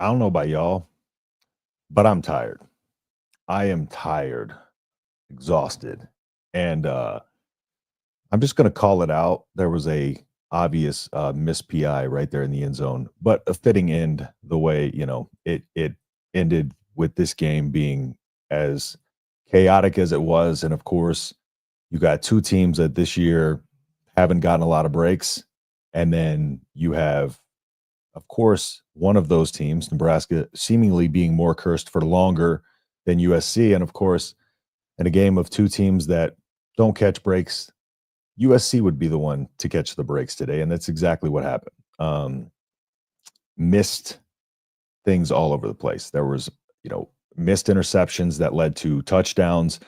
I don't know about y'all, but I'm tired. I am tired, exhausted, and I'm just going to call it out. There was a obvious missed PI right there in the end zone, but a fitting end the way it ended with this game being as chaotic as it was, and of course, you got two teams that this year haven't gotten a lot of breaks, and then you have, of course, one of those teams, Nebraska, seemingly being more cursed for longer than USC. And of course, in a game of two teams that don't catch breaks, USC would be the one to catch the breaks today. And that's exactly what happened. Missed things all over the place. There was, missed interceptions that led to touchdowns,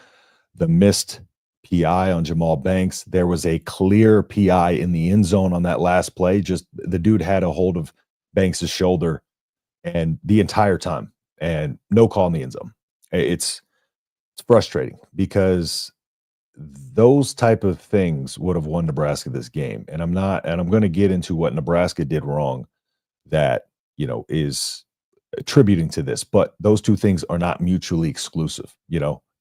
the missed PI on Jamal Banks. There was a clear PI in the end zone on that last play. Just the dude had a hold of Banks's shoulder and the entire time, and no call in the end zone. It's frustrating because those type of things would have won Nebraska this game. And I'm going to get into what Nebraska did wrong that, is attributing to this, but those two things are not mutually exclusive.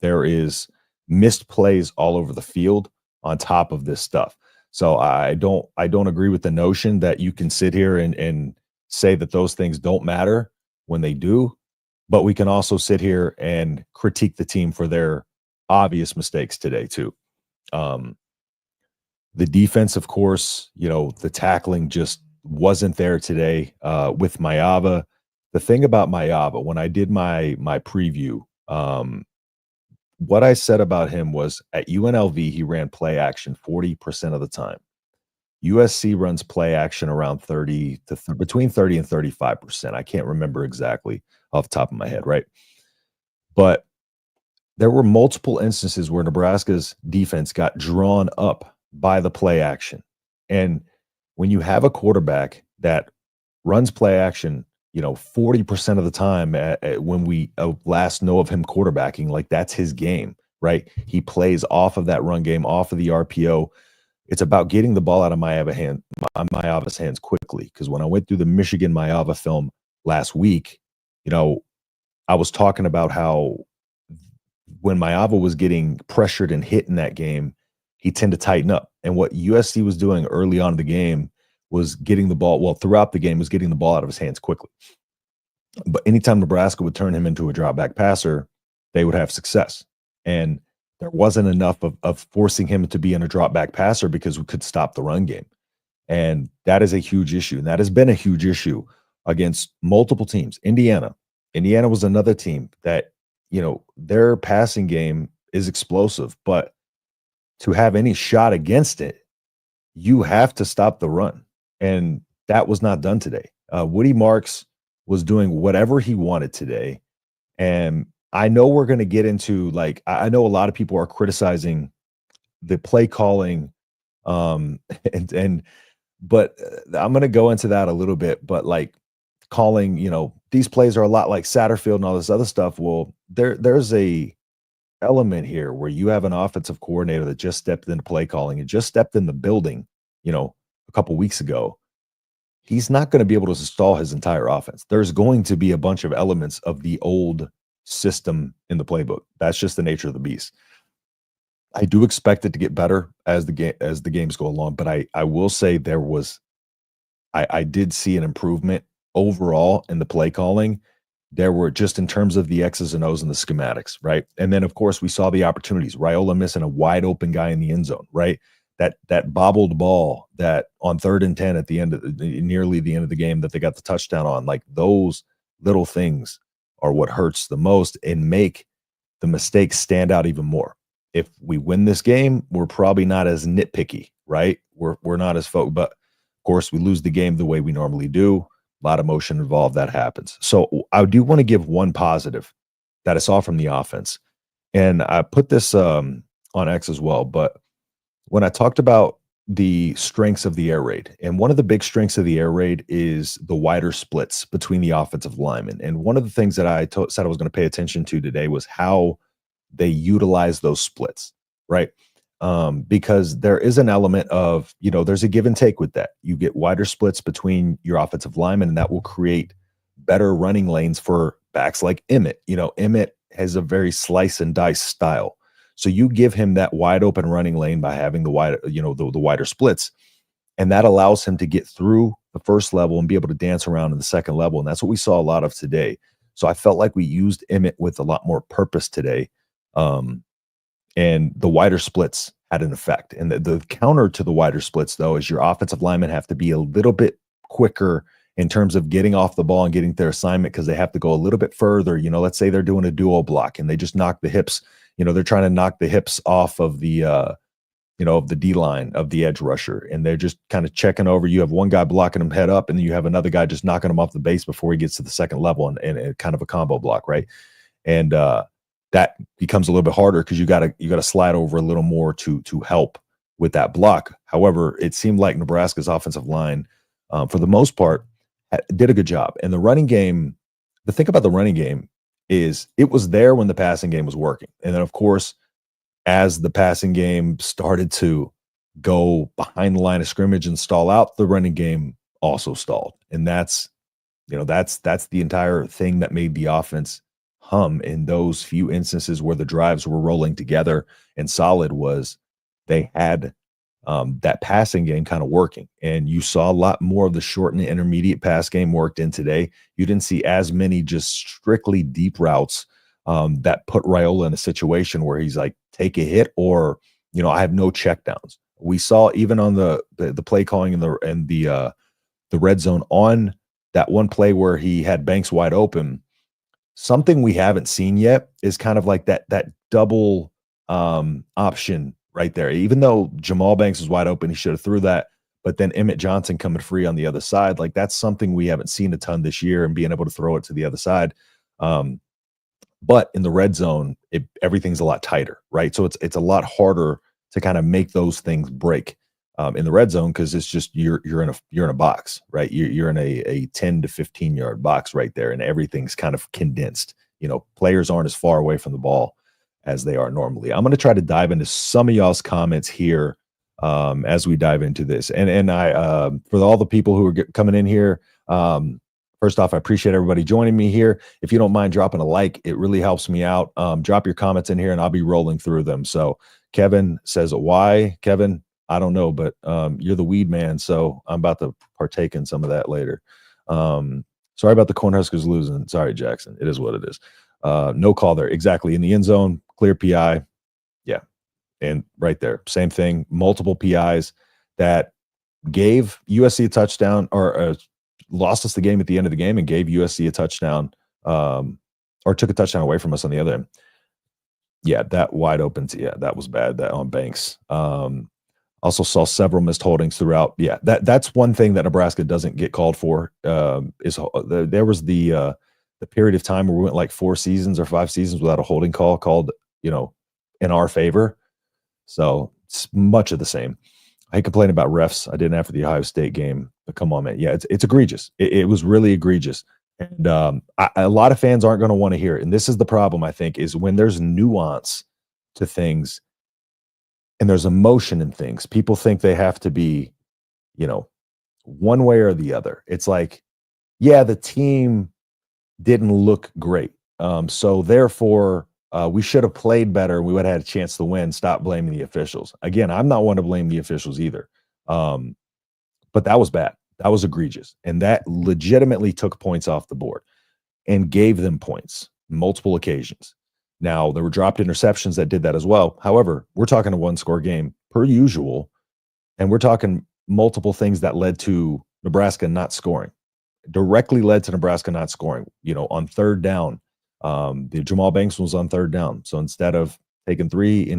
There is missed plays all over the field on top of this stuff. So I don't agree with the notion that you can sit here and say that those things don't matter when they do, but we can also sit here and critique the team for their obvious mistakes today too. The defense, of course, the tackling just wasn't there today with Mayava. The thing about Mayava, when I did my preview, what I said about him was at UNLV, he ran play action 40% of the time. USC runs play action around between 30 and 35%. I can't remember exactly off the top of my head, right? But there were multiple instances where Nebraska's defense got drawn up by the play action. And when you have a quarterback that runs play action, 40% of the time when we last know of him quarterbacking, like that's his game, right? He plays off of that run game, off of the RPO. It's about getting the ball out of Mayava's hands quickly. Because when I went through the Michigan Mayava film last week, I was talking about how when Mayava was getting pressured and hit in that game, he tended to tighten up. And what USC was doing early on in the game was getting the ball, throughout the game, was getting the ball out of his hands quickly. But anytime Nebraska would turn him into a drop back passer, they would have success. And there wasn't enough of forcing him to be in a drop back passer because we could stop the run game. And that is a huge issue. And that has been a huge issue against multiple teams. Indiana was another team that, their passing game is explosive, but to have any shot against it, you have to stop the run. And that was not done today. Woody Marks was doing whatever he wanted today. And I know we're going to get into, I know a lot of people are criticizing the play calling. But I'm going to go into that a little bit, but calling, these plays are a lot like Satterfield and all this other stuff. Well, there's a element here where you have an offensive coordinator that just stepped into play calling and just stepped in the building, a couple weeks ago. He's not going to be able to install his entire offense. There's going to be a bunch of elements of the old system in the playbook. That's just the nature of the beast. I do expect it to get better as the games go along, but I will say I did see an improvement overall in the play calling. There were, just in terms of the X's and O's and the schematics, right? And then of course we saw the opportunities. Raiola missing a wide open guy in the end zone, right? That bobbled ball that on 3rd and 10 at the end of nearly the end of the game that they got the touchdown on, those little things are what hurts the most and make the mistakes stand out even more. If we win this game, we're probably not as nitpicky, right? We're not as focused, but of course we lose the game the way we normally do. A lot of emotion involved, that happens. So I do want to give one positive that I saw from the offense. And I put this on X as well, but when I talked about the strengths of the air raid, and one of the big strengths of the air raid is the wider splits between the offensive linemen. And one of the things that I said I was going to pay attention to today was how they utilize those splits, right? Because there is an element of, there's a give and take with that. You get wider splits between your offensive linemen, and that will create better running lanes for backs like Emmett. Emmett has a very slice and dice style. So you give him that wide open running lane by having the wider splits, and that allows him to get through the first level and be able to dance around in the second level. And that's what we saw a lot of today. So I felt like we used Emmett with a lot more purpose today. And the wider splits had an effect. And the counter to the wider splits, though, is your offensive linemen have to be a little bit quicker in terms of getting off the ball and getting their assignment, because they have to go a little bit further. Let's say they're doing a duo block and they just knock the hips. They're trying to knock the hips off of the of the D line of the edge rusher, and they're just kind of checking over. You have one guy blocking him head up, and then you have another guy just knocking him off the base before he gets to the second level, and kind of a combo block, right? And that becomes a little bit harder because you gotta slide over a little more to help with that block. However, it seemed like Nebraska's offensive line, for the most part, did a good job. And the running game, the thing about the running game is it was there when the passing game was working, and then of course, as the passing game started to go behind the line of scrimmage and stall out, the running game also stalled. And that's the entire thing that made the offense hum in those few instances where the drives were rolling together and solid. Was they had that passing game kind of working. And you saw a lot more of the short and intermediate pass game worked in today. You didn't see as many just strictly deep routes that put Raiola in a situation where he's like, take a hit, or I have no checkdowns. We saw even on the play calling in the red zone on that one play where he had Banks wide open. Something we haven't seen yet is kind of like that double option right there. Even though Jamal Banks was wide open, he should have threw that. But then Emmett Johnson coming free on the other side, like that's something we haven't seen a ton this year, and being able to throw it to the other side. But in the red zone, everything's a lot tighter, right? So it's a lot harder to kind of make those things break in the red zone, because it's just you're in a box, right? You're in a 10 to 15 yard box right there, and everything's kind of condensed. Players aren't as far away from the ball as they are normally. I'm going to try to dive into some of y'all's comments here as we dive into this, and I for all the people who are coming in here. First off, I appreciate everybody joining me here. If you don't mind dropping a like, it really helps me out. Drop your comments in here, and I'll be rolling through them. So Kevin says, why? Kevin, I don't know, but you're the weed man, so I'm about to partake in some of that later. Sorry about the Cornhuskers losing. Sorry, Jackson. It is what it is. No call there. Exactly. In the end zone, clear PI. Yeah. And right there, same thing. Multiple PIs that gave USC a touchdown, or lost us the game at the end of the game, and gave USC a touchdown, or took a touchdown away from us on the other end. Yeah, that wide open. Yeah, that was bad. That on Banks. Also saw several missed holdings throughout. Yeah, that's one thing that Nebraska doesn't get called for. There was the period of time where we went like 4 seasons or 5 seasons without a holding call called, in our favor. So it's much of the same. I complain about refs. I didn't after the Ohio State game, but come on, man. Yeah, it's egregious. It was really egregious. And a lot of fans aren't going to want to hear it. And this is the problem, I think, is when there's nuance to things and there's emotion in things, people think they have to be, one way or the other. It's like, yeah, the team didn't look great. So therefore, we should have played better. We would have had a chance to win. Stop blaming the officials. Again, I'm not one to blame the officials either. But that was bad. That was egregious. And that legitimately took points off the board and gave them points multiple occasions. Now, there were dropped interceptions that did that as well. However, we're talking a 1-score game per usual, and we're talking multiple things that led to Nebraska not scoring, directly led to Nebraska not scoring. On third down, the Jamal Banks was on third down. So instead of taking 3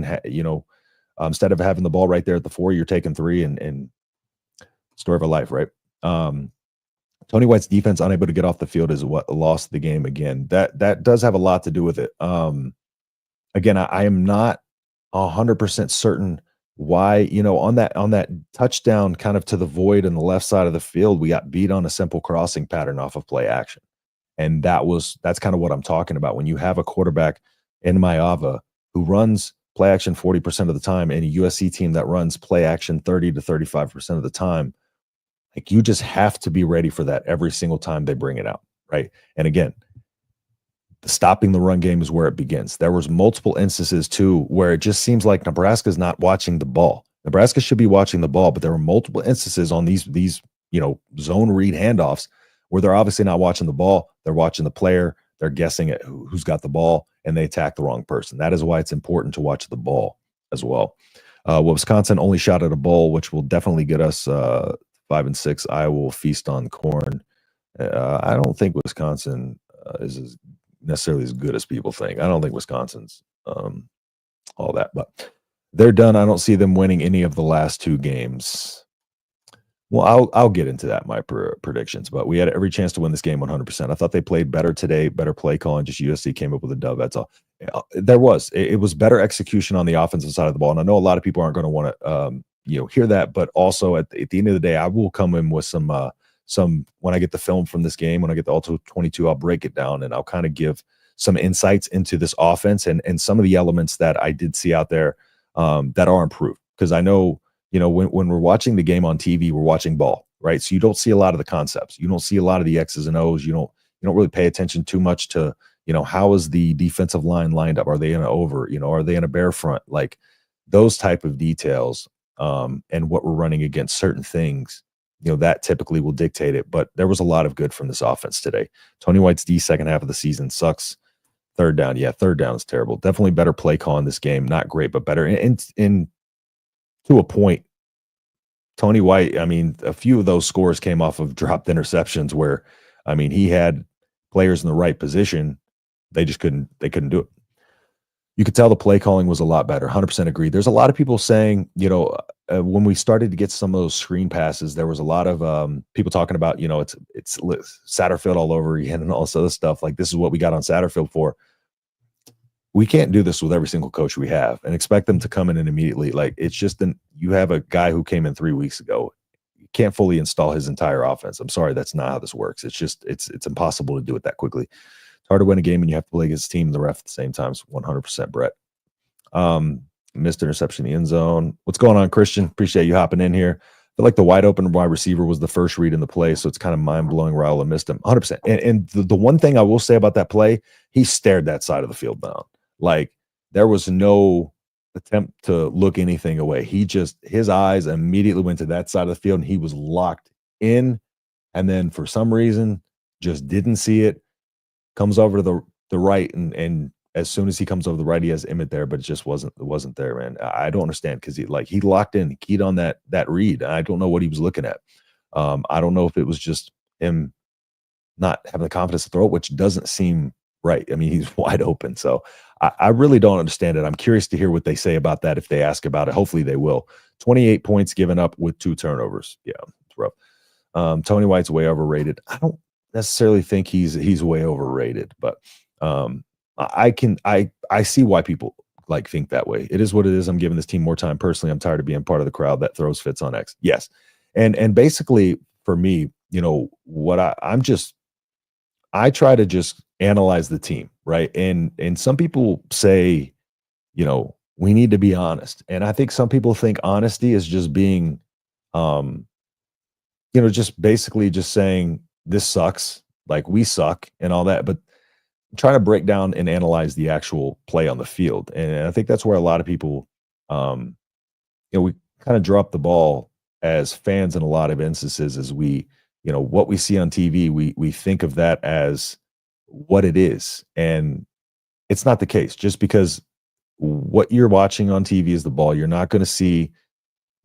instead of having the ball right there at the 4, you're taking 3, and story of a life, right? Tony White's defense unable to get off the field is what lost the game again. That does have a lot to do with it. Again, I am not 100% certain why, on that touchdown kind of to the void on the left side of the field, we got beat on a simple crossing pattern off of play action. And that's kind of what I'm talking about. When you have a quarterback in Maiyava who runs play action 40% of the time, and a USC team that runs play action 30 to 35% of the time, like, you just have to be ready for that every single time they bring it out. right? And again, stopping the run game is where it begins. There was multiple instances too where it just seems like Nebraska's not watching the ball. Nebraska should be watching the ball, but there were multiple instances on these zone read handoffs where they're obviously not watching the ball. They're watching the player. They're guessing at who's got the ball, and they attack the wrong person. That is why it's important to watch the ball as well. Wisconsin only shot at a bowl, which will definitely get us 5-6. Iowa will feast on corn. I don't think Wisconsin is necessarily as good as people think. I don't think Wisconsin's all that, but they're done. I don't see them winning any of the last 2 games. Well, I'll get into that, my predictions, but we had every chance to win this game 100%. I thought they played better today, better play calling. Just USC came up with a dub. That's all. It was better execution on the offensive side of the ball, and I know a lot of people aren't going to want to hear that, but also at the end of the day, I will come in with some when I get the film from this game, when I get the Ultra 22, I'll break it down and I'll kind of give some insights into this offense and some of the elements that I did see out there that are improved, because I know. When we're watching the game on TV, we're watching ball, right? So you don't see a lot of the concepts. You don't see a lot of the X's and O's. You don't really pay attention too much to, how is the defensive line lined up? Are they in an over? Are they in a bear front? Like those type of details and what we're running against certain things, that typically will dictate it. But there was a lot of good from this offense today. Tony White's D second half of the season sucks. Third down. Yeah, third down is terrible. Definitely better play call in this game. Not great, but better. In to a point, Tony White, a few of those scores came off of dropped interceptions where, he had players in the right position. They just couldn't do it. You could tell the play calling was a lot better. 100% agreed. There's a lot of people saying, when we started to get some of those screen passes, there was a lot of people talking about, it's Satterfield all over again and all this other stuff. Like, this is what we got on Satterfield for. We can't do this with every single coach we have and expect them to come in and immediately. Like, it's just you have a guy who came in 3 weeks ago. You can't fully install his entire offense. I'm sorry, that's not how this works. It's just it's impossible to do it that quickly. It's hard to win a game and you have to play against the team and the ref at the same time. It's 100% Brett. Missed interception in the end zone. What's going on, Christian? Appreciate you hopping in here. I feel like the wide open wide receiver was the first read in the play, so it's kind of mind-blowing. Raiola missed him 100%. And the one thing I will say about that play, he stared that side of the field down. Like, there was no attempt to look anything away. His eyes immediately went to that side of the field and he was locked in. And then for some reason, just didn't see it. Comes over to the right. And as soon as he comes over the right, he has Emmett there, but it wasn't there, man. I don't understand, because he locked in, keyed on that read. I don't know what he was looking at. I don't know if it was just him not having the confidence to throw it, which doesn't seem right. He's wide open. So I really don't understand it. I'm curious to hear what they say about that if they ask about it. Hopefully they will. 28 points given up with 2 turnovers. Yeah, it's rough. Tony White's way overrated. I don't necessarily think he's way overrated, but I see why people think that way. It is what it is. I'm giving this team more time. Personally, I'm tired of being part of the crowd that throws fits on X. Yes. And basically for me, what I try to just analyze the team, right? And some people say, we need to be honest. And I think some people think honesty is just being, just basically just saying this sucks, like we suck and all that. But try to break down and analyze the actual play on the field. And I think that's where a lot of people, we kind of drop the ball as fans in a lot of instances. As we, what we see on TV, we think of that as what it is. And it's not the case. Just because what you're watching on TV is the ball, you're not going to see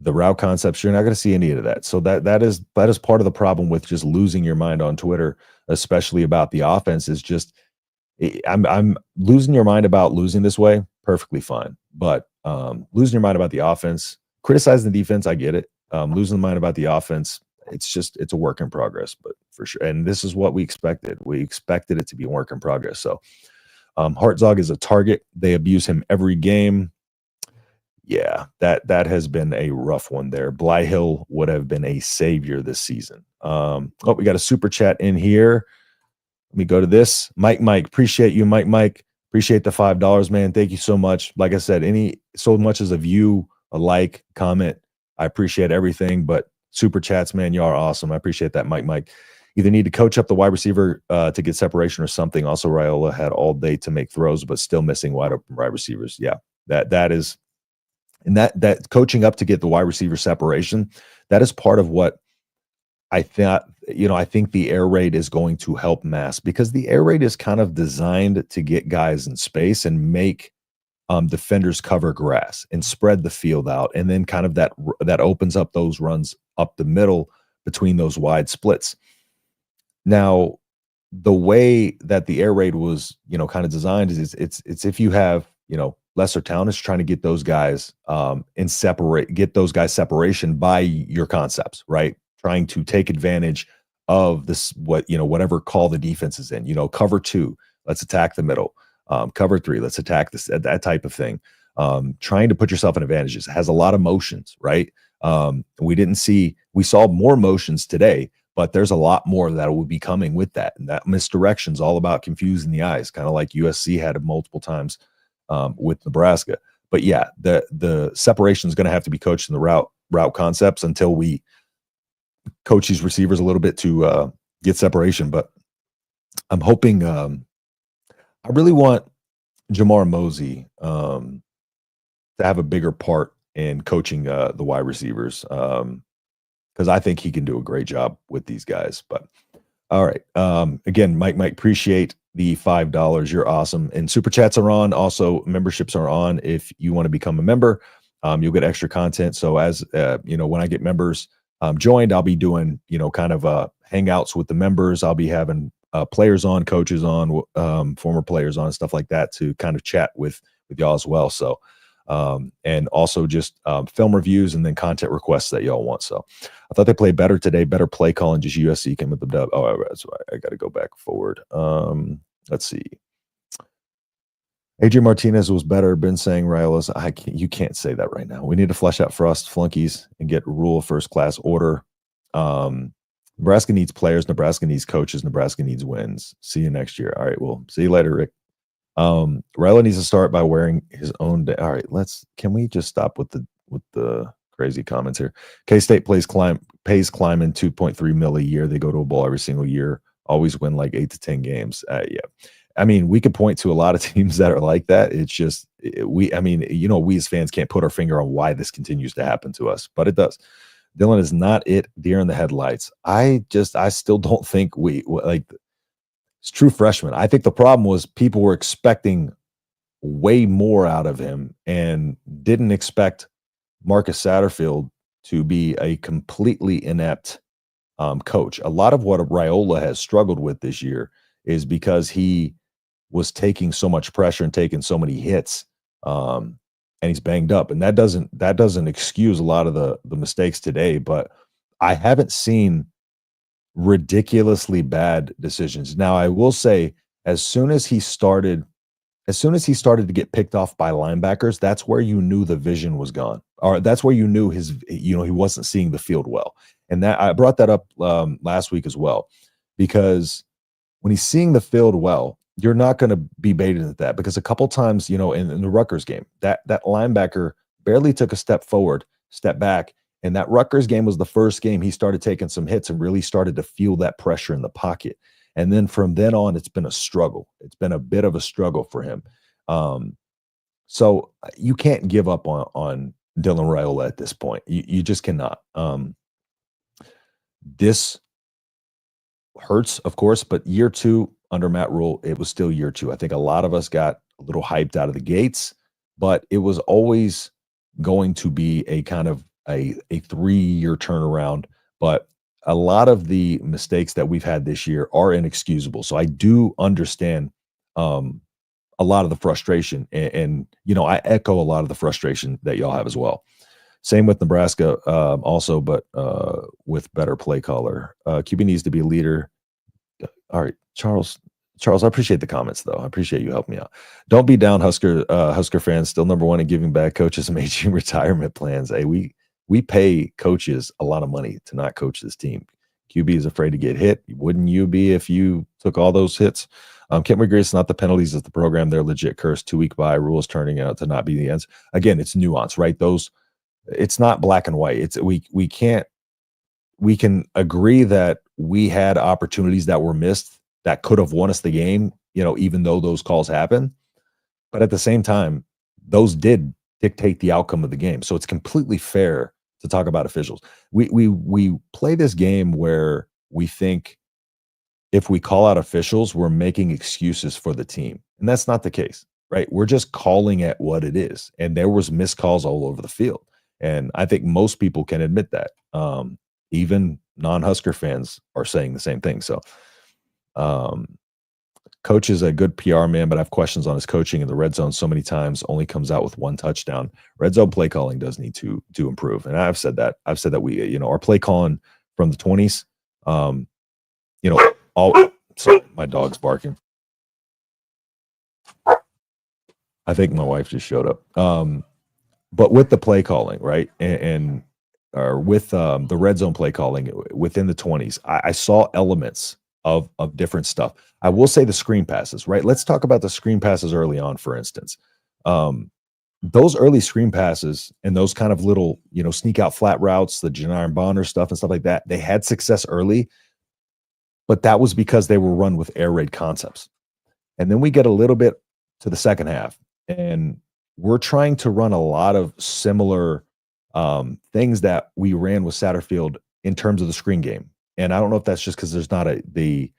the route concepts. You're not going to see any of that. So that is part of the problem with just losing your mind on Twitter, especially about the offense. Is just, I'm losing your mind about losing this way. Perfectly fine. But losing your mind about the offense, criticizing the defense, I get it. Losing the mind about the offense, it's a work in progress, but for sure. And this is what we expected. We expected it to be a work in progress. So Hartzog is a target. They abuse him every game. Yeah, that has been a rough one there. Blyhill would have been a savior this season. We got a super chat in here. Let me go to this. Mike, appreciate you, Mike. Appreciate the $5, man. Thank you so much. Like I said, so much as a view, a like, comment, I appreciate everything. But super chats, man, y'all are awesome. I appreciate that, Mike. either need to coach up the wide receiver to get separation or something. Also, Raiola had all day to make throws, but still missing wide open wide receivers. Yeah, that is, and that coaching up to get the wide receiver separation, that is part of what I thought. I think the air raid is going to help Mass, because the air raid is kind of designed to get guys in space and make defenders cover grass and spread the field out, and then kind of that opens up those runs up the middle between those wide splits. Now, the way that the air raid was, kind of designed is it's if you have, lesser town is trying to get those guys get those guys separation by your concepts, right? Trying to take advantage of this, whatever call the defense is in, cover 2, let's attack the middle. Cover 3, let's attack this, that type of thing. Trying to put yourself in advantages. It has a lot of motions, right? We saw more motions today, but there's a lot more that will be coming with that. And that misdirection is all about confusing the eyes, kind of like USC had multiple times with Nebraska. But yeah, the separation is going to have to be coached in the route concepts until we coach these receivers a little bit to get separation. But I'm hoping I really want Jamar Mosey to have a bigger part in coaching the wide receivers, because I think he can do a great job with these guys. But all right, again, Mike, appreciate the $5. You're awesome. And super chats are on. Also, memberships are on. If you want to become a member, you'll get extra content. So as when I get members joined, I'll be doing kind of hangouts with the members. I'll be having players on, coaches on, former players on, stuff like that, to kind of chat with y'all as well. So, and also just film reviews and then content requests that y'all want. So I thought they played better today, better play calling, just USC came with the dub. Oh, that's right. I got to go back forward. Let's see. Adrian Martinez was better. Been saying Raiola's. You can't say that right now. We need to flesh out Frost flunkies and get rule of first class order. Nebraska needs players. Nebraska needs coaches. Nebraska needs wins. See you next year. All right. Well, see you later, Rick. Raiola needs to start by wearing his own day. All right. Can we just stop with the crazy comments here? K-State pays Kleiman $2.3 million a year. They go to a bowl every single year. Always win like 8 to 10 games. Yeah. I mean, we could point to a lot of teams that are like that. It's just we as fans can't put our finger on why this continues to happen to us, but it does. Dylan is not it. Deer in the headlights. I still don't think it's true freshman. I think the problem was people were expecting way more out of him and didn't expect Marcus Satterfield to be a completely inept coach. A lot of what Raiola has struggled with this year is because he was taking so much pressure and taking so many hits, and he's banged up. And that doesn't excuse a lot of the mistakes today. But I haven't seen ridiculously bad decisions. Now, I will say, as soon as he started to get picked off by linebackers, that's where you knew the vision was gone, or that's where you knew he wasn't seeing the field well. And that I brought that up last week as well, because when he's seeing the field well, you're not going to be baited at that, because a couple times, in the Rutgers game, that linebacker barely took a step forward, step back. And that Rutgers game was the first game he started taking some hits and really started to feel that pressure in the pocket. And then from then on, it's been a struggle. It's been a bit of a struggle for him. So you can't give up on Dylan Raiola at this point. You just cannot. This hurts, of course, but year 2 under Matt Rule, it was still year 2. I think a lot of us got a little hyped out of the gates, but it was always going to be a kind of a 3-year turnaround. But a lot of the mistakes that we've had this year are inexcusable. So I do understand a lot of the frustration, and I echo a lot of the frustration that y'all have as well. Same with Nebraska, also, but with better play caller. QB needs to be a leader. All right, Charles, I appreciate the comments, though. I appreciate you helping me out. Don't be down, Husker fans. Still number one in giving back. Coaches making retirement plans. Hey, we pay coaches a lot of money to not coach this team. QB is afraid to get hit. Wouldn't you be if you took all those hits? Can't we agree it's not the penalties, it's the program. They're legit cursed. 2-week bye, rules turning out to not be the ends. Again, it's nuance, right? It's not black and white. We can't we can agree that we had opportunities that were missed that could have won us the game, even though those calls happen. But at the same time, those did dictate the outcome of the game. So it's completely fair to talk about officials. We play this game where we think if we call out officials, we're making excuses for the team. And that's not the case, right? We're just calling it what it is. And there was missed calls all over the field. And I think most people can admit that. Even non-Husker fans are saying the same thing. So Coach is a good PR man, but I have questions on his coaching in the red zone so many times, only comes out with one touchdown. Red zone play calling does need to improve. And I've said that. I've said that we, our play calling from the 20s, sorry, my dog's barking. I think my wife just showed up. But with the play calling, right? Or with the red zone play calling within the 20s, I saw elements of different stuff. I will say the screen passes, right? Let's talk about the screen passes early on, for instance. Those early screen passes and those kind of little, sneak out flat routes, the Janiron Bonner stuff and stuff like that, they had success early, but that was because they were run with air raid concepts. And then we get a little bit to the second half, and we're trying to run a lot of similar things that we ran with Satterfield in terms of the screen game. And I don't know if that's just because there's not the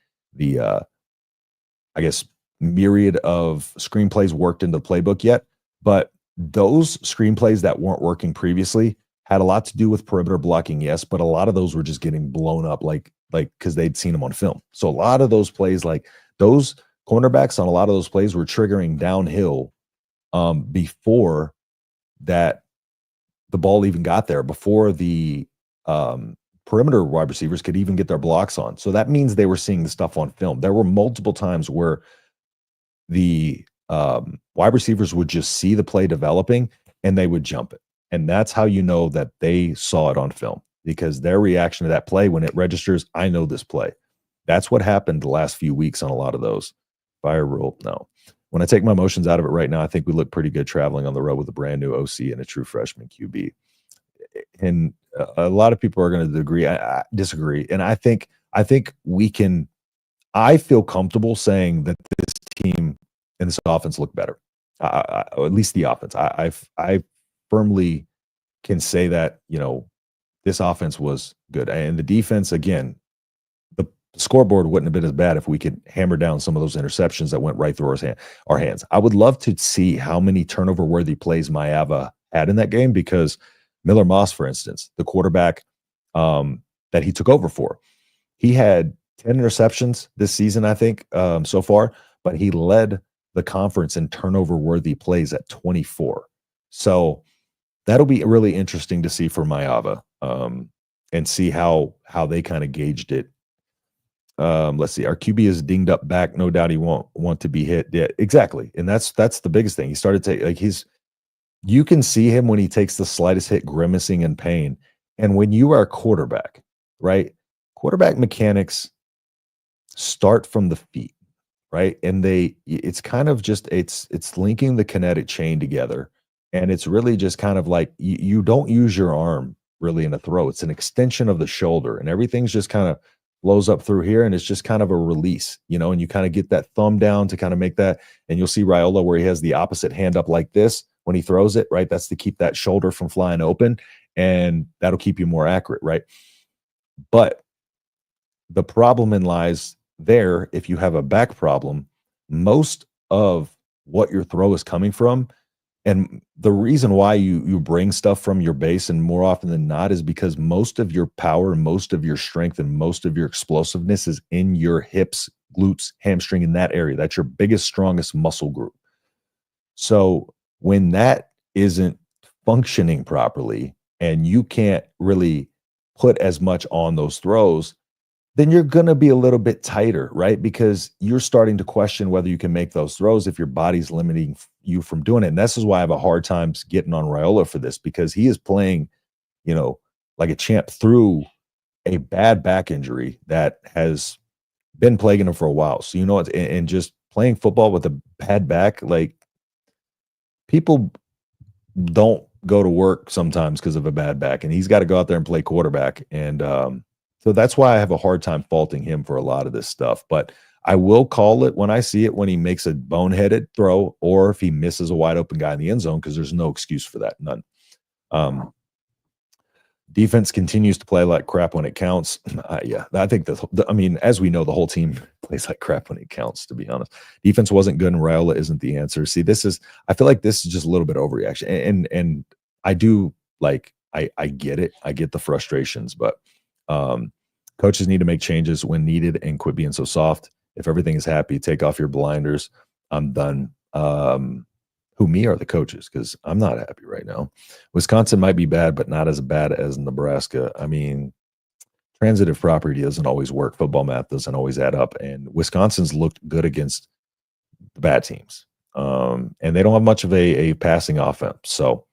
I guess myriad of screenplays worked into the playbook yet, but those screenplays that weren't working previously had a lot to do with perimeter blocking, yes, but a lot of those were just getting blown up like because they'd seen them on film. So a lot of those plays, like those cornerbacks on a lot of those plays were triggering downhill before that the ball even got there, before the perimeter wide receivers could even get their blocks on. So that means they were seeing the stuff on film. There were multiple times where the wide receivers would just see the play developing and they would jump it. And that's how you know that they saw it on film, because their reaction to that play, when it registers, I know this play. That's what happened the last few weeks on a lot of those. Fire rule, no. When I take my emotions out of it right now, I think we look pretty good traveling on the road with a brand new OC and a true freshman QB. And a lot of people are going to disagree. And I think we can. I feel comfortable saying that this team and this offense look better, or at least the offense. I firmly can say that this offense was good, and the defense, again, the scoreboard wouldn't have been as bad if we could hammer down some of those interceptions that went right through our hands. I would love to see how many turnover-worthy plays Maeva had in that game, because Miller Moss, for instance, the quarterback that he took over for, he had 10 interceptions this season, I think, so far, but he led the conference in turnover-worthy plays at 24. So that'll be really interesting to see for Maeva, and see how they kind of gauged it. Let's see. Our QB is dinged up back. No doubt he won't want to be hit. Yeah, exactly. And that's the biggest thing. He started to you can see him when he takes the slightest hit grimacing in pain. And when you are a quarterback, right? Quarterback mechanics start from the feet, right? And it's kind of just, it's linking the kinetic chain together. And it's really just kind of like, you don't use your arm really in a throw. It's an extension of the shoulder, and everything's just kind of flows up through here, and it's just kind of a release, and you kind of get that thumb down to kind of make that. And you'll see Raiola where he has the opposite hand up like this when he throws it, right? That's to keep that shoulder from flying open, and that'll keep you more accurate, right? But the problem lies there. If you have a back problem, most of what your throw is coming from, and the reason why you bring stuff from your base, and more often than not, is because most of your power, most of your strength, and most of your explosiveness is in your hips, glutes, hamstring, in that area. That's your biggest, strongest muscle group. So when that isn't functioning properly and you can't really put as much on those throws, then you're going to be a little bit tighter, right? Because you're starting to question whether you can make those throws if your body's limiting you from doing it. And this is why I have a hard time getting on Raiola for this, because he is playing, like a champ through a bad back injury that has been plaguing him for a while. So, and just playing football with a bad back, like, people don't go to work sometimes because of a bad back, and he's got to go out there and play quarterback. And So that's why I have a hard time faulting him for a lot of this stuff. But I will call it when I see it when he makes a boneheaded throw or if he misses a wide open guy in the end zone because there's no excuse for that. None. Um, Defense continues to play like crap when it counts. Yeah, I think I mean, as we know, the whole team plays like crap when it counts, to be honest. Defense wasn't good, and Raiola isn't the answer. See, I feel like this is just a little bit of overreaction. And I do like, I get it. I get the frustrations, but um, coaches need to make changes when needed and quit being so soft. If everything is happy, take off your blinders. I'm done. Who me are the coaches? Because I'm not happy right now. Wisconsin might be bad, but not as bad as Nebraska. I mean, transitive property doesn't always work. Football math doesn't always add up. And Wisconsin's looked good against the bad teams. And they don't have much of a passing offense. So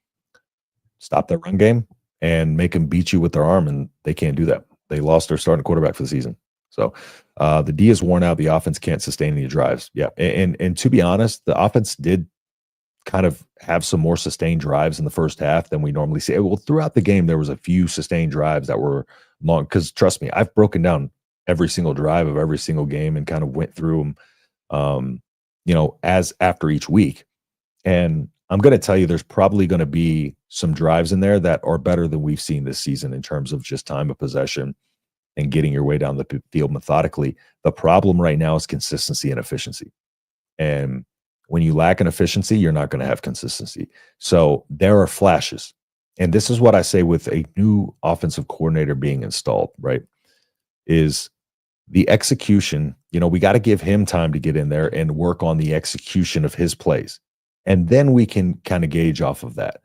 stop that run game and make them beat you with their arm. And they can't do that. They lost their starting quarterback for the season. So the D is worn out. The offense can't sustain any drives. Yeah. And to be honest, the offense did kind of have some more sustained drives in the first half than we normally see. Well, throughout the game, there was a few sustained drives that were long. Because trust me, I've broken down every single drive of every single game and kind of went through them, as after each week. And I'm going to tell you, there's probably going to be some drives in there that are better than we've seen this season in terms of just time of possession and getting your way down the field methodically. The problem right now is consistency and efficiency. And when you lack an efficiency, you're not going to have consistency. So there are flashes. And this is what I say with a new offensive coordinator being installed, right? Is the execution, we got to give him time to get in there and work on the execution of his plays. And then we can kind of gauge off of that.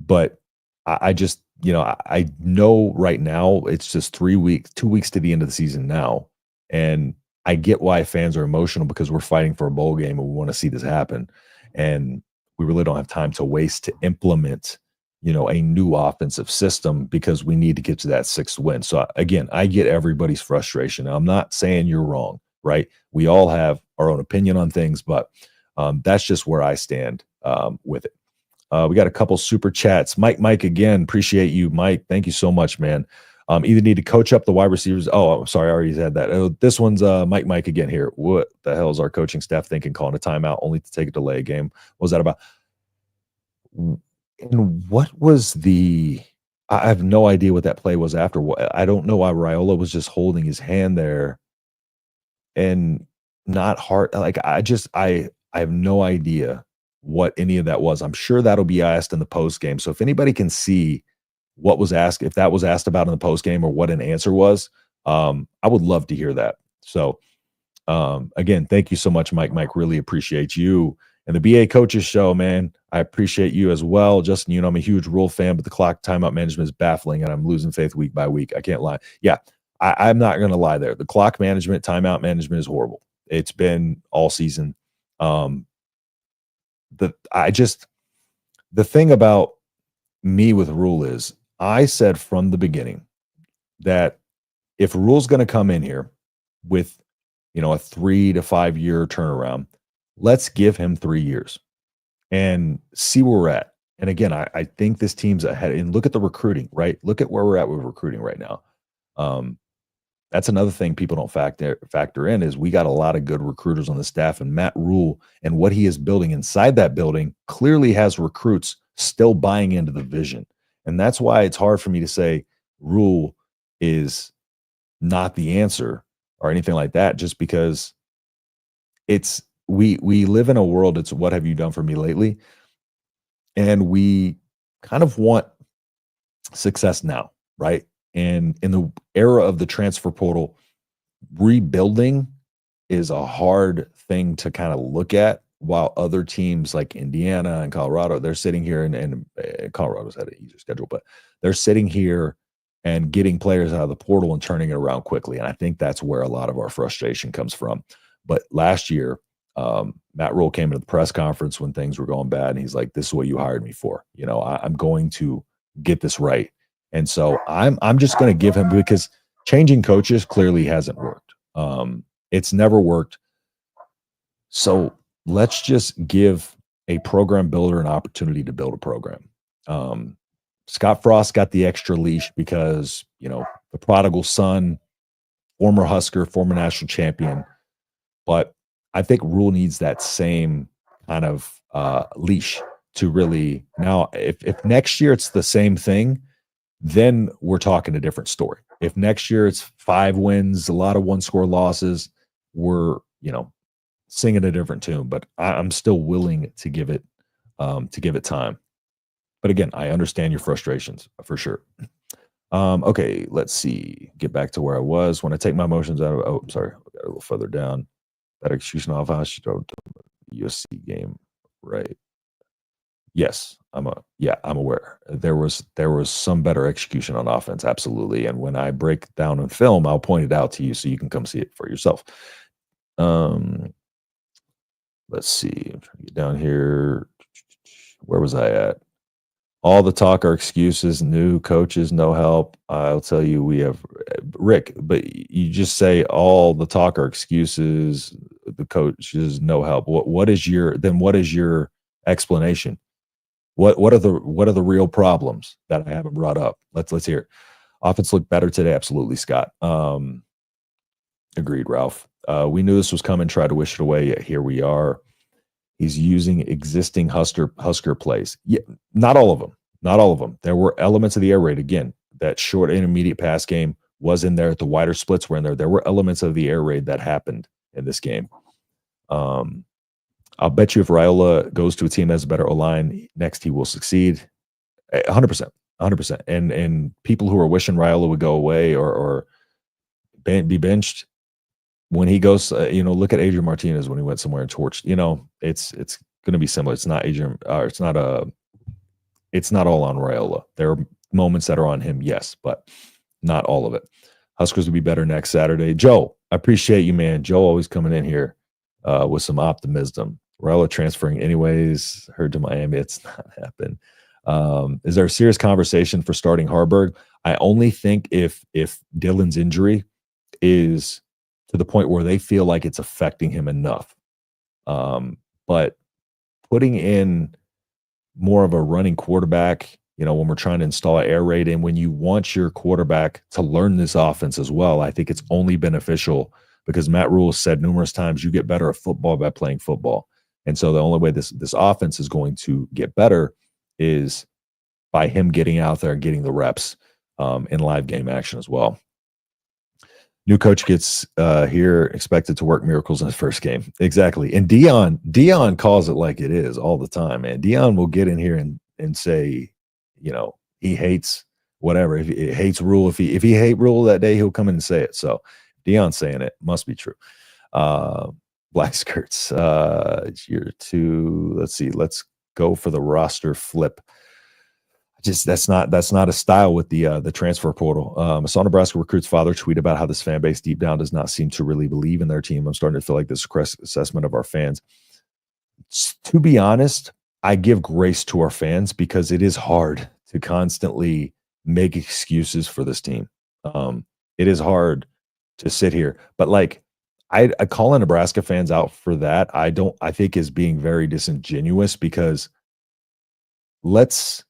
But I just, I know right now it's just 2 weeks to the end of the season now. And I get why fans are emotional because we're fighting for a bowl game and we want to see this happen. And we really don't have time to waste to implement, a new offensive system because we need to get to that 6th win. So again, I get everybody's frustration. I'm not saying you're wrong, right? We all have our own opinion on things, but that's just where I stand with it. We got a couple super chats. Mike again, appreciate you, Mike. Thank you so much, man. Either need to coach up the wide receivers. Oh, I'm sorry, I already had that. Oh, this one's Mike again here. What the hell is our coaching staff thinking calling a timeout only to take a delay game? What was that about? And what was I have no idea what that play was after. I don't know why Raiola was just holding his hand there and not hard. Like I have no idea what any of that was. I'm sure that'll be asked in the post game. So if anybody can see what was asked, if that was asked about in the post game or what an answer was, I would love to hear that. So again, thank you so much, Mike. Really appreciate you and the BA Coaches Show, man. I appreciate you as well. Justin, I'm a huge Rule fan, but the clock timeout management is baffling and I'm losing faith week by week. I can't lie. Yeah, I'm not going to lie there. The clock management, timeout management is horrible. It's been all season. The thing about me with Rule is I said from the beginning that if Rule's going to come in here with, a 3 to 5 year turnaround, let's give him 3 years and see where we're at. And again, I think this team's ahead. And look at the recruiting, right? Look at where we're at with recruiting right now. That's another thing people don't factor in is we got a lot of good recruiters on the staff, and Matt Rule and what he is building inside that building clearly has recruits still buying into the vision. And that's why it's hard for me to say Rule is not the answer or anything like that, just because we live in a world, it's what have you done for me lately? And we kind of want success now, right? And in the era of the transfer portal, rebuilding is a hard thing to kind of look at, while other teams like Indiana and Colorado, they're sitting here and Colorado's had an easier schedule, but they're sitting here and getting players out of the portal and turning it around quickly. And I think that's where a lot of our frustration comes from. But last year, Matt Rule came to the press conference when things were going bad, and he's like, "This is what you hired me for. I'm going to get this right." And so I'm just going to give him, because changing coaches clearly hasn't worked. It's never worked. So let's just give a program builder an opportunity to build a program. Scott Frost got the extra leash because, the prodigal son, former Husker, former national champion. But I think Rule needs that same kind of leash to really now. If next year it's the same thing, then we're talking a different story. If next year it's 5 wins, a lot of one-score losses, we're singing a different tune. But I'm still willing to give it time. But again, I understand your frustrations for sure. Okay, let's see. Get back to where I was. When I take my emotions out of I'm sorry, I got a little further down. That execution off how she drove the USC game. Right. Yes, I'm aware. There was some better execution on offense, absolutely. And when I break down in film, I'll point it out to you so you can come see it for yourself. Let's see. I'm trying to get down here. Where was I at? All the talk are excuses, new coaches, no help. I'll tell you, we have Rick, but you just say all the talk are excuses, the coaches, no help. What is your explanation? What are the real problems that I haven't brought up? Let's hear it. Offense looked better today, absolutely, Scott. Agreed, Ralph. We knew this was coming, tried to wish it away, yet here we are. He's using existing Husker plays. Yeah, not all of them. Not all of them. There were elements of the air raid. Again, that short intermediate pass game was in there. The wider splits were in there. There were elements of the air raid that happened in this game. I'll bet you if Raiola goes to a team that has a better O-line, next he will succeed. 100%. 100%. And people who are wishing Raiola would go away or be benched, when he goes, look at Adrian Martinez when he went somewhere and torched. It's going to be similar. It's not Adrian. It's not all on Raiola. There are moments that are on him, yes, but not all of it. Huskers will be better next Saturday. Joe, I appreciate you, man. Joe always coming in here with some optimism. Raiola transferring anyways. Heard to Miami. It's not happened. Is there a serious conversation for starting Harburg? I only think if Dylan's injury is to the point where they feel like it's affecting him enough. But putting in more of a running quarterback, when we're trying to install an air raid and when you want your quarterback to learn this offense as well, I think it's only beneficial because Matt Rule said numerous times you get better at football by playing football. And so the only way this offense is going to get better is by him getting out there and getting the reps in live game action as well. New coach gets here, expected to work miracles in his first game. Exactly. And Dion calls it like it is all the time, man. Dion will get in here and say, he hates whatever. If he hates Rule, if he hate Rule that day, he'll come in and say it. So Dion's saying it must be true. Black skirts. Year 2. Let's see. Let's go for the roster flip. That's not a style with the transfer portal. I saw Nebraska recruit's father tweet about how this fan base deep down does not seem to really believe in their team. I'm starting to feel like this assessment of our fans. To be honest, I give grace to our fans because it is hard to constantly make excuses for this team. It is hard to sit here, but I calling Nebraska fans out for that, I think is being very disingenuous because let's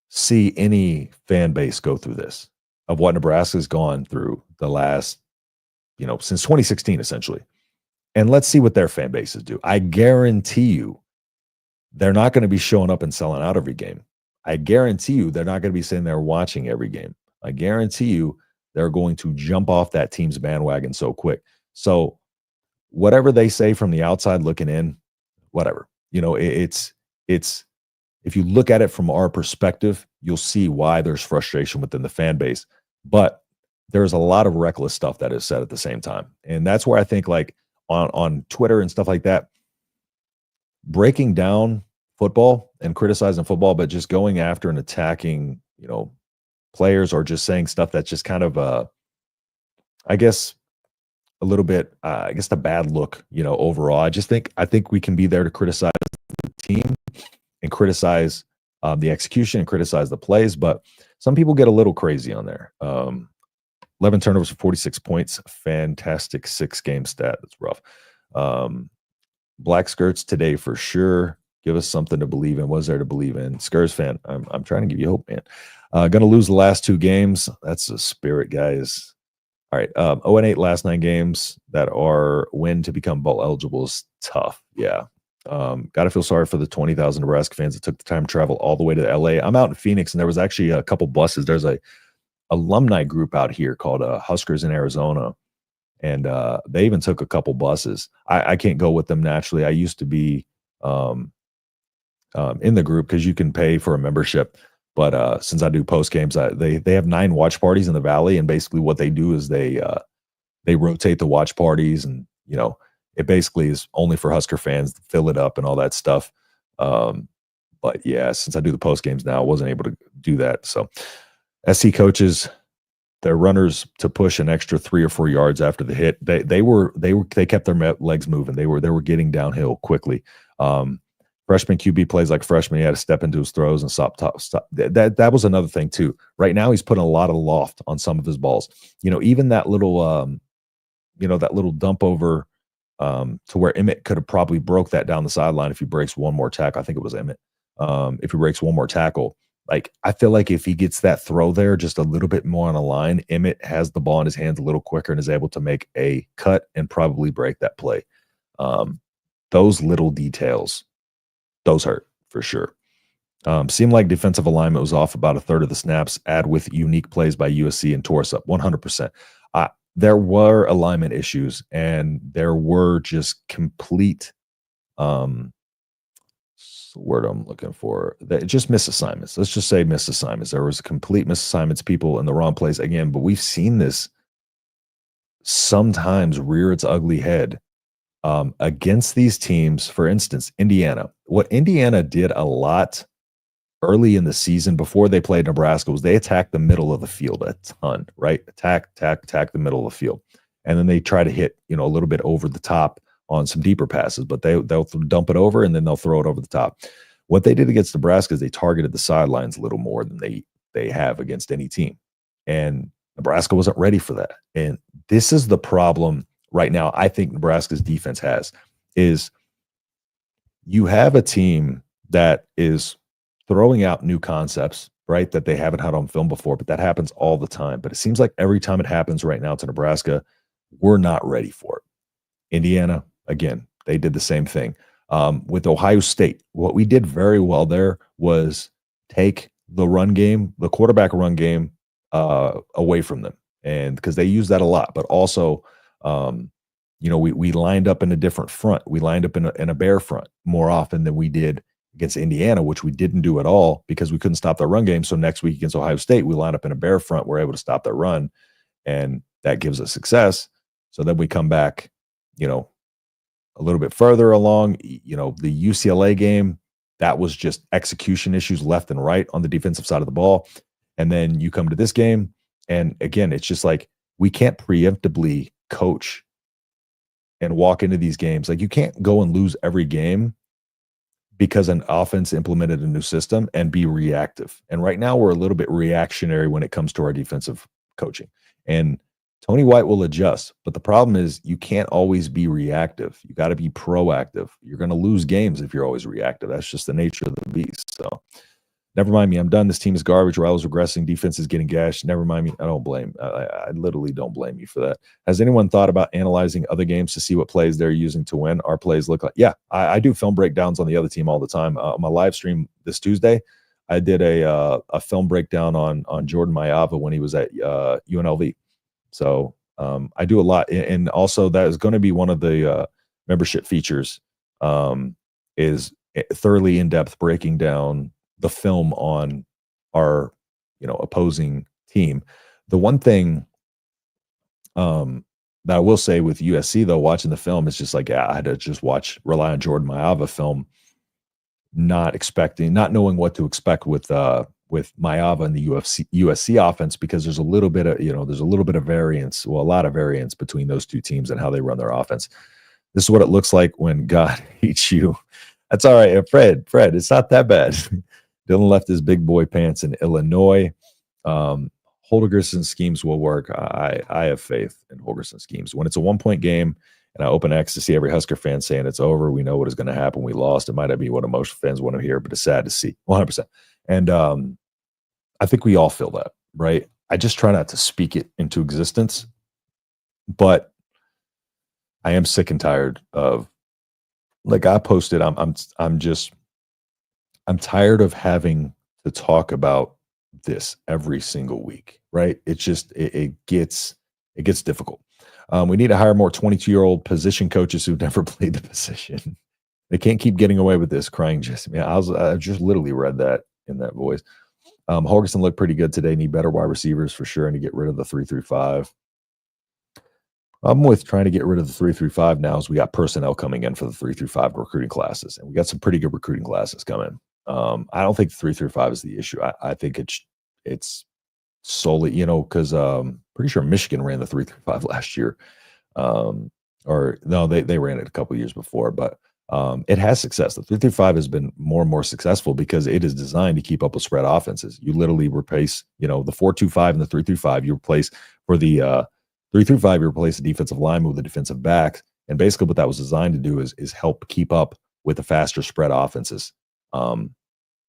see any fan base go through this of what Nebraska's gone through the last, since 2016, essentially. And let's see what their fan bases do. I guarantee you they're not going to be showing up and selling out every game. I guarantee you they're not going to be sitting there watching every game. I guarantee you they're going to jump off that team's bandwagon so quick. So whatever they say from the outside looking in, whatever, it's if you look at it from our perspective, you'll see why there's frustration within the fan base. But there's a lot of reckless stuff that is said at the same time. And that's where I think on Twitter and stuff like that, breaking down football and criticizing football, but just going after and attacking, players or just saying stuff that's just kind of, I guess, a little bit, the bad look, overall. I think we can be there to criticize the team and criticize the execution and criticize the plays, but some people get a little crazy on there. 11 turnovers for 46 points, fantastic 6-game stat. That's rough. Black skirts today for sure. Give us something to believe in. What's there to believe in? Skurs fan, I'm trying to give you hope, man. Gonna lose the last 2 games. That's the spirit, guys. All right, 0-8 last 9 games that are win to become bowl eligible is tough. Yeah. Gotta feel sorry for the 20,000 Nebraska fans that took the time to travel all the way to LA. I'm out in Phoenix, and there was actually a couple buses. There's a alumni group out here called Huskers in Arizona, and they even took a couple buses. I can't go with them naturally. I used to be in the group because you can pay for a membership. But since I do post games, they have 9 watch parties in the Valley, and basically what they do is they rotate the watch parties, and it basically is only for Husker fans to fill it up and all that stuff. But yeah, since I do the post games now, I wasn't able to do that. So SC coaches, their runners to push an extra 3 or 4 yards after the hit. They kept their legs moving. They were getting downhill quickly. Freshman QB plays like freshman. He had to step into his throws and stop. That was another thing too. Right now, he's putting a lot of loft on some of his balls. Even that little, that little dump over to where Emmett could have probably broke that down the sideline if he breaks one more tackle. I think it was Emmett. If he breaks one more tackle, like I feel like if he gets that throw there just a little bit more on a line, Emmett has the ball in his hands a little quicker and is able to make a cut and probably break that play. Those little details. Those hurt for sure. Seemed like defensive alignment was off about a third of the snaps, add with unique plays by USC and tore us up 100%. There were alignment issues, and there were just complete, word I'm looking for, just misassignments. Let's just say misassignments. There was complete misassignments, people in the wrong place again, but we've seen this sometimes rear its ugly head against these teams. For instance, Indiana. What Indiana did a lot early in the season before they played Nebraska was they attacked the middle of the field a ton, right? Attack the middle of the field. And then they try to hit, a little bit over the top on some deeper passes, but they'll dump it over and then they'll throw it over the top. What they did against Nebraska is they targeted the sidelines a little more than they have against any team. And Nebraska wasn't ready for that. And this is the problem right now I think Nebraska's defense has, is you have a team that is throwing out new concepts, right, that they haven't had on film before, but that happens all the time. But it seems like every time it happens right now to Nebraska, we're not ready for it. Indiana, again, they did the same thing. With Ohio State, what we did very well there was take the run game, the quarterback run game, away from them. And because they use that a lot, but also, we lined up in a different front. We lined up in a bear front more often than we did against Indiana, which we didn't do at all because we couldn't stop their run game. So next week against Ohio State, we lined up in a bear front. We're able to stop their run, and that gives us success. So then we come back, a little bit further along, the UCLA game, that was just execution issues left and right on the defensive side of the ball. And then you come to this game, and again, it's just like we can't preemptively coach and walk into these games. Like you can't go and lose every game because an offense implemented a new system and be reactive. And right now we're a little bit reactionary when it comes to our defensive coaching. And Tony White will adjust, but the problem is you can't always be reactive. You got to be proactive. You're going to lose games if you're always reactive. That's just the nature of the beast. So never mind me. I'm done. This team is garbage. Rivals regressing. Defense is getting gashed. Never mind me. I don't blame. I literally don't blame you for that. Has anyone thought about analyzing other games to see what plays they're using to win? Our plays look like. Yeah, I do film breakdowns on the other team all the time. My live stream this Tuesday, I did a film breakdown on Jordan Mayava when he was at UNLV. So I do a lot, and also that is going to be one of the membership features. Is thoroughly in-depth breaking down the film on our, opposing team. The one thing that I will say with USC though, watching the film, it's just like, I had to just rely on Jordan Mayava film, not knowing what to expect with Mayava and the USC offense, because there's a little bit of variance, a lot of variance between those two teams and how they run their offense. This is what it looks like when God hates you. That's all right. Fred, it's not that bad. Dylan left his big boy pants in Illinois. Holgerson schemes will work. I have faith in Holgerson schemes. When it's a 1-point game And I open X to see every Husker fan saying it's over. We know what is going to happen. We lost. It might not be what most fans want to hear, but it's sad to see. 100%. And I think we all feel that, right? I just try not to speak it into existence, but I am sick and tired of, like I posted, I'm tired of having to talk about this every single week, right? It gets difficult. We need to hire more 22-year-old position coaches who've never played the position. They can't keep getting away with this, crying Jesse. Man, I just literally read that in that voice. Holgerson looked pretty good today. Need better wide receivers for sure, and to get rid of the 3-3-5. I'm with trying to get rid of the 3-3-5 now as we got personnel coming in for the 3-3-5 recruiting classes, and we got some pretty good recruiting classes coming. I don't think 3-3-5 is the issue. I think it's solely, because pretty sure Michigan ran the 3-3-5 last year. Or no, they ran it a couple years before, but it has success. The 3-3-5 has been more and more successful because it is designed to keep up with spread offenses. You literally replace, the 4-2-5 and the 3-3-5. You replace for the 3-3-5. You replace the defensive lineman with the defensive back, and basically what that was designed to do is help keep up with the faster spread offenses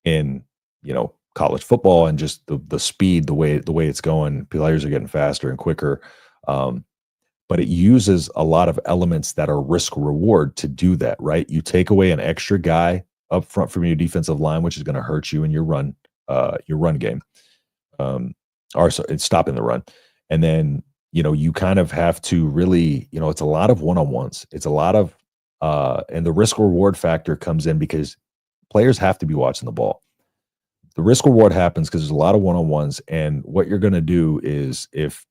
in college football, and just the speed, the way it's going. Players are getting faster and quicker. But it uses a lot of elements that are risk reward to do that, right? You take away an extra guy up front from your defensive line, which is going to hurt you in your run game, or so it's stopping the run. And then, you kind of have to really, it's a lot of one-on-ones. It's a lot of, and the risk reward factor comes in because players have to be watching the ball. The risk reward happens because there's a lot of one-on-ones, and what you're going to do is if,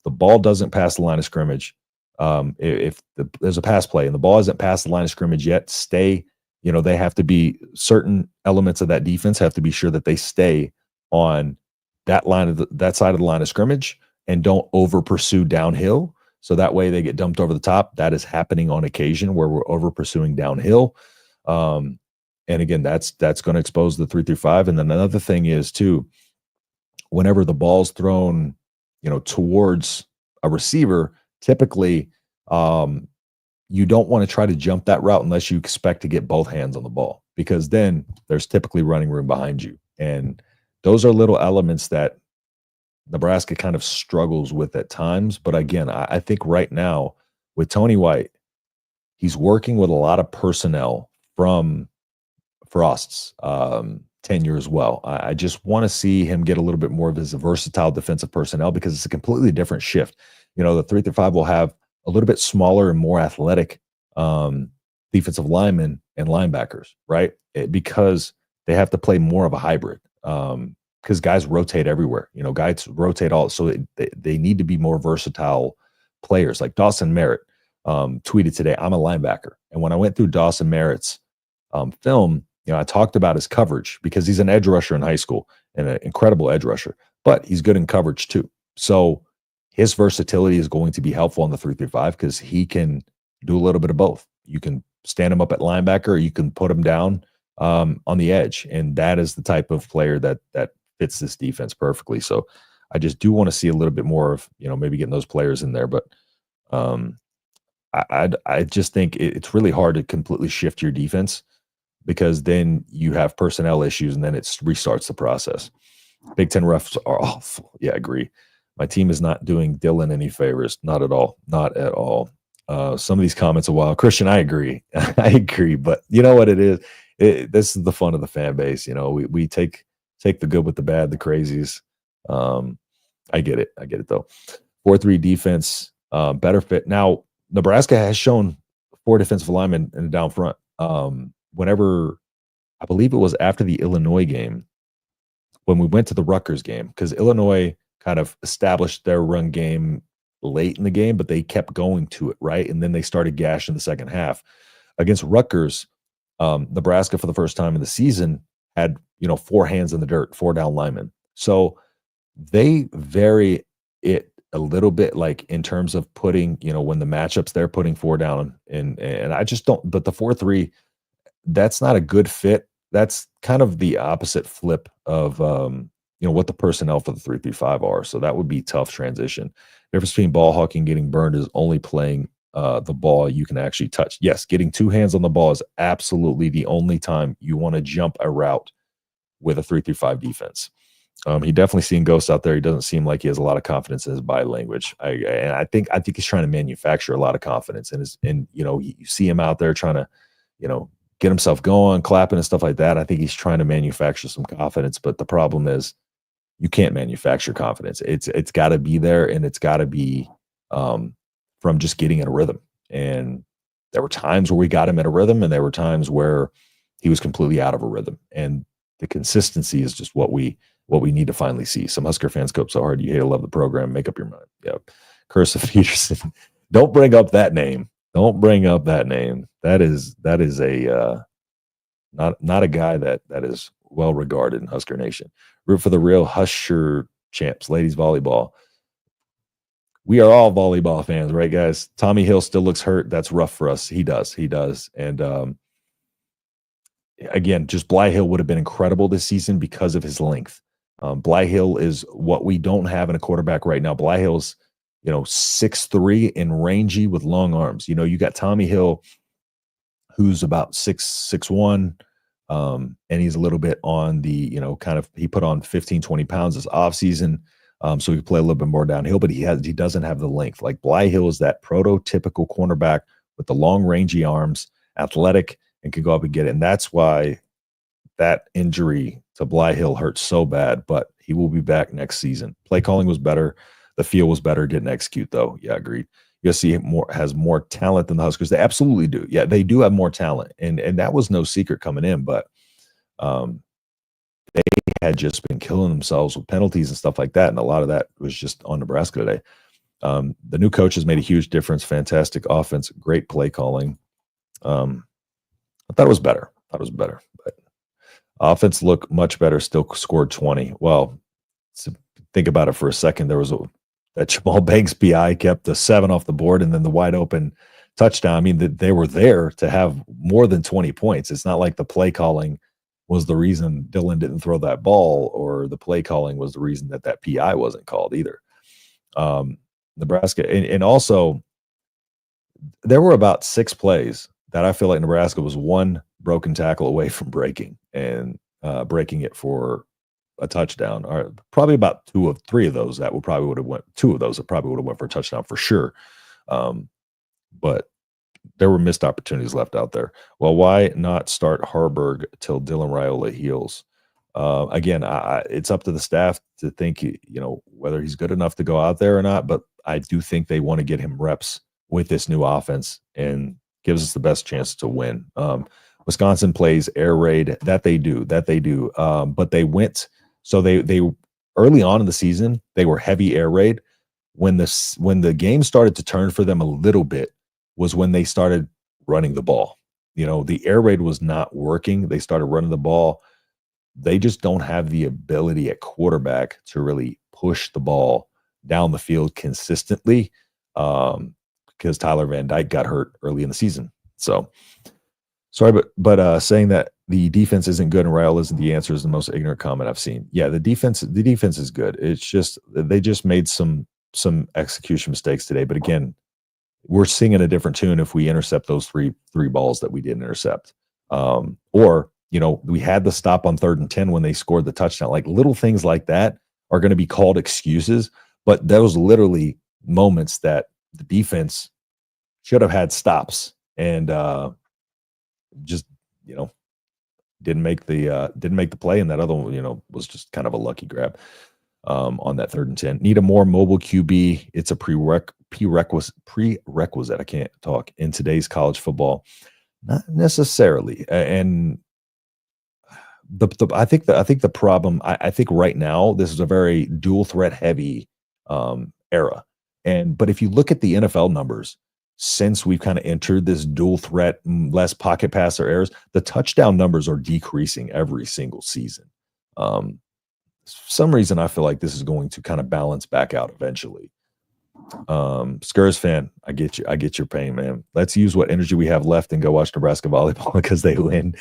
the ball doesn't pass the line of scrimmage, if there's a pass play and the ball isn't past the line of scrimmage yet, they have to be, certain elements of that defense have to be sure that they stay on that that side of the line of scrimmage and don't over pursue downhill. So that way they get dumped over the top. That is happening on occasion where we're over pursuing downhill. And again, that's going to expose the 3-3-5. And then another thing is too, whenever the ball's thrown, towards a receiver, typically you don't want to try to jump that route unless you expect to get both hands on the ball, because then there's typically running room behind you. And those are little elements that Nebraska kind of struggles with at times. But again, I think right now with Tony White, he's working with a lot of personnel from Frost's tenure as well. I just want to see him get a little bit more of his versatile defensive personnel, because it's a completely different shift. The 3-5 will have a little bit smaller and more athletic defensive linemen and linebackers, right? Because they have to play more of a hybrid, because guys rotate everywhere. Guys rotate all, so they need to be more versatile players. Like Dawson Merritt tweeted today, "I'm a linebacker," and when I went through Dawson Merritt's film, I talked about his coverage, because he's an edge rusher in high school and an incredible edge rusher, but he's good in coverage too. So his versatility is going to be helpful on the 3-5 because he can do a little bit of both. You can stand him up at linebacker, or you can put him down on the edge, and that is the type of player that fits this defense perfectly. So I just do want to see a little bit more of maybe getting those players in there, but I just think it's really hard to completely shift your defense, because then you have personnel issues and then it restarts the process. Big Ten refs are awful. Yeah, I agree. My team is not doing Dylan any favors. Not at all. Not at all. Some of these comments are wild. Christian, I agree. I agree. But you know what it is? This is the fun of the fan base. We take the good with the bad, the crazies. I get it. I get it, though. 4-3 defense, better fit. Now, Nebraska has shown 4 defensive linemen in the down front. Whenever, I believe it was after the Illinois game, when we went to the Rutgers game, because Illinois kind of established their run game late in the game, but they kept going to it, right? And then they started gashing the second half. Against Rutgers, Nebraska, for the first time in the season, had 4 hands in the dirt, 4 down linemen. So they vary it a little bit, like in terms of putting, when the matchups they're putting 4 down, and I just don't. But the 4-3, that's not a good fit. That's kind of the opposite flip of what the personnel for the 3-5 are. So that would be tough transition. The difference between ball hawking and getting burned is only playing the ball you can actually touch. Yes, getting two hands on the ball is absolutely the only time you want to jump a route with a 3-5 defense. He definitely seen ghosts out there. He doesn't seem like he has a lot of confidence in his body language. I think he's trying to manufacture a lot of confidence, and you see him out there trying to, get himself going, clapping and stuff like that. I think he's trying to manufacture some confidence, but the problem is you can't manufacture confidence. It's got to be there, and it's got to be from just getting in a rhythm. And there were times where we got him in a rhythm, and there were times where he was completely out of a rhythm. And the consistency is just what we need to finally see. Some Husker fans go up so hard, you hate to love the program, make up your mind. Yep. Curse of Peterson. Don't bring up that name. Don't bring up that name. That is a not a guy that is well regarded in Husker Nation. Root for the real Husker champs, ladies volleyball. We are all volleyball fans, right, guys? Tommy Hill still looks hurt. That's rough for us. He does. And again, just Bly Hill would have been incredible this season because of his length. Bly Hill is what we don't have in a quarterback right now. Bly Hill's, 6'3" and rangy with long arms. You got Tommy Hill, who's about 6'1", and he's a little bit on the, he put on 15, 20 pounds this offseason, so he can play a little bit more downhill, but he doesn't have the length. Like Bly Hill is that prototypical cornerback with the long, rangy arms, athletic, and can go up and get it. And that's why that injury to Bly Hill hurt so bad, but he will be back next season. Play calling was better. The feel was better. Didn't execute, though. Yeah, agreed. USC has more talent than the Huskers. They absolutely do. Yeah, they do have more talent. And that was no secret coming in, but they had just been killing themselves with penalties and stuff like that. And a lot of that was just on Nebraska today. The new coach has made a huge difference. Fantastic offense, great play calling. I thought it was better. But offense looked much better, still scored 20. Well, think about it for a second. There was that Jamal Banks PI kept the 7 off the board, and then the wide open touchdown. I mean, they were there to have more than 20 points. It's not like the play calling was the reason Dylan didn't throw that ball, or the play calling was the reason that PI wasn't called either. Nebraska, and also there were about 6 plays that I feel like Nebraska was one broken tackle away from breaking it for a touchdown, or probably about 2 of 3 of those that would probably would have went. 2 of those that probably would have went for a touchdown for sure. But there were missed opportunities left out there. Well, why not start Harburg till Dylan Raiola heals? Again, it's up to the staff to think, whether he's good enough to go out there or not. But I do think they want to get him reps with this new offense, and gives us the best chance to win. Wisconsin plays air raid. That they do. But they went. So they early on in the season, they were heavy air raid. When the game started to turn for them a little bit was when they started running the ball. The air raid was not working. They started running the ball. They just don't have the ability at quarterback to really push the ball down the field consistently, because Tyler Van Dyke got hurt early in the season. So sorry, but saying that the defense isn't good and Raiola isn't the answer is the most ignorant comment I've seen. Yeah, the defense is good. It's just they just made some execution mistakes today. But again, we're singing a different tune if we intercept those three balls that we didn't intercept. Or we had the stop on 3rd and 10 when they scored the touchdown. Like little things like that are going to be called excuses, but those literally moments that the defense should have had stops and just didn't make the play, and that other one was just kind of a lucky grab on that 3rd and 10. Need a more mobile QB. It's a prerequisite. I can't talk in today's college football. Not necessarily. And I think the problem. I think right now this is a very dual threat heavy era. But if you look at the NFL numbers, since we've kind of entered this dual threat, less pocket passer errors, the touchdown numbers are decreasing every single season. For some reason, I feel like this is going to kind of balance back out eventually. Skurs fan, I get your pain, man. Let's use what energy we have left and go watch Nebraska volleyball because they win.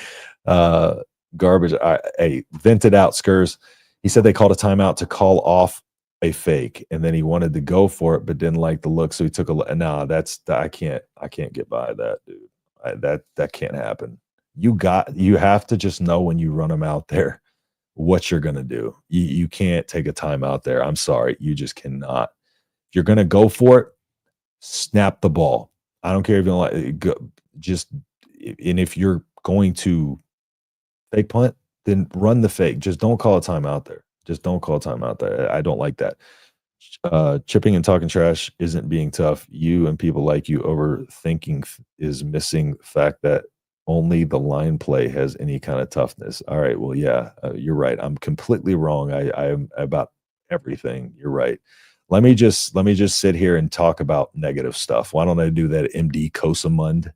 Garbage. Hey, vent it out, Skurs. He said they called a timeout to call off a fake, and then he wanted to go for it, but didn't like the look, so he took a look. Nah, I can't get by that, dude. That can't happen. You have to just know when you run them out there what you're gonna do. You can't take a timeout there. I'm sorry, you just cannot. If you're gonna go for it, snap the ball. I don't care if you don't like go, just and if you're going to fake punt, then run the fake. Just don't call a timeout there. Just don't call a timeout there. I don't like that. Chipping and talking trash isn't being tough. You and people like you overthinking is missing the fact that only the line play has any kind of toughness. All right, well, yeah, you're right. I'm completely wrong. I am about everything. You're right. Let me just sit here and talk about negative stuff. Why don't I do that, MD Kosamund?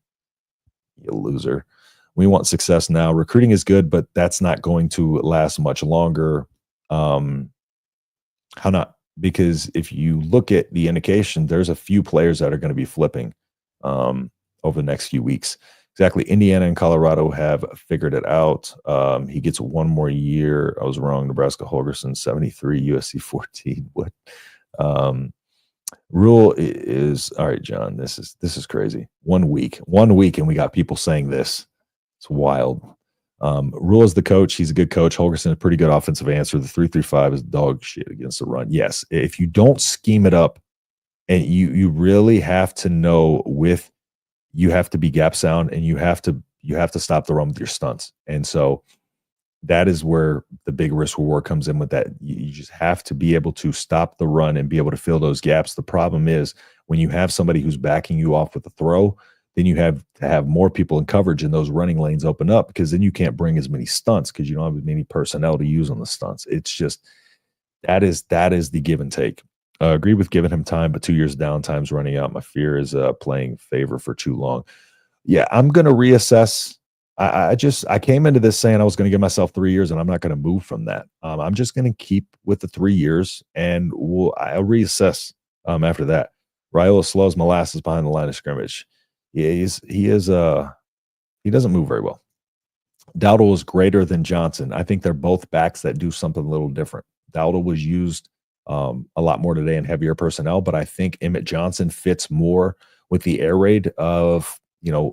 You loser. We want success now. Recruiting is good, but that's not going to last much longer. How not? Because if you look at the indication, there's a few players that are going to be flipping over the next few weeks. Exactly. Indiana and Colorado have figured it out. He gets one more year. I was wrong. Nebraska Holgerson, 73, USC 14. What? Rule is all right, John. This is crazy. 1 week, and we got people saying this. It's wild. Rule is the coach. He's a good coach. Holgerson, a pretty good offensive answer. The 3-3-5 is dog shit against the run. Yes, if you don't scheme it up, and you really have to know you have to be gap sound, and you have to stop the run with your stunts. And so that is where the big risk reward comes in with that. You just have to be able to stop the run and be able to fill those gaps. The problem is when you have somebody who's backing you off with a throw, then you have to have more people in coverage and those running lanes open up, because then you can't bring as many stunts because you don't have as many personnel to use on the stunts. It's just that is the give and take. Agree with giving him time, but 2 years downtime's running out. My fear is playing favor for too long. Yeah, I'm going to reassess. I came into this saying I was going to give myself 3 years, and I'm not going to move from that. I'm just going to keep with the 3 years, and I'll reassess after that. Raiola slows molasses behind the line of scrimmage. Yeah, he doesn't move very well. Dowdle is greater than Johnson. I think they're both backs that do something a little different. Dowdle was used a lot more today in heavier personnel, but I think Emmett Johnson fits more with the air raid of,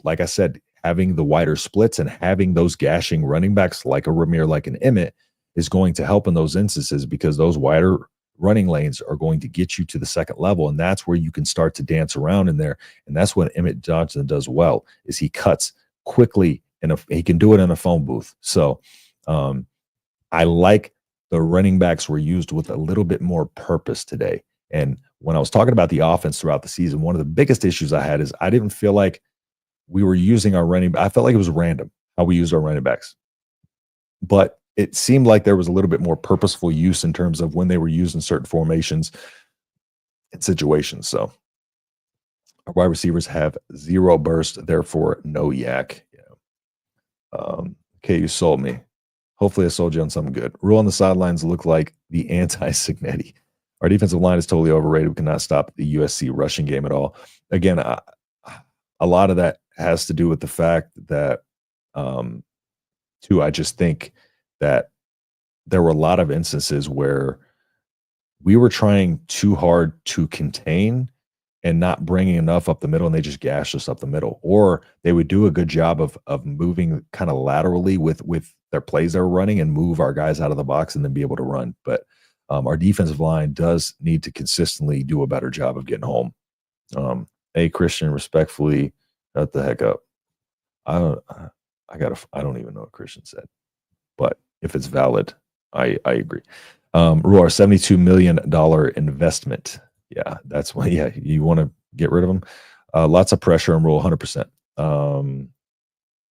like I said, having the wider splits and having those gashing running backs like a Ramir, like an Emmett, is going to help in those instances, because those wider running lanes are going to get you to the second level, and that's where you can start to dance around in there. And that's what Emmett Johnson does well, is he cuts quickly, and he can do it in a phone booth. So I like the running backs were used with a little bit more purpose today. And when I was talking about the offense throughout the season, one of the biggest issues I had is I didn't feel like we were using our running. I felt like it was random how we used our running backs, but it seemed like there was a little bit more purposeful use in terms of when they were used in certain formations and situations. So our wide receivers have zero burst, therefore no yak. Yeah. Okay, you sold me. Hopefully I sold you on something good. Rule on the sidelines look like the anti-Signetti. Our defensive line is totally overrated. We cannot stop the USC rushing game at all. Again, a lot of that has to do with the fact that, too, I just think that there were a lot of instances where we were trying too hard to contain and not bringing enough up the middle, and they just gashed us up the middle. Or they would do a good job of moving kind of laterally with their plays they were running and move our guys out of the box and then be able to run. But our defensive line does need to consistently do a better job of getting home. Hey, Christian, respectfully, shut the heck up. I don't even know what Christian said, but if it's valid, I agree. Roar, $72 million investment. Yeah, that's why. Yeah, you want to get rid of them. Lots of pressure on Rule, 100%.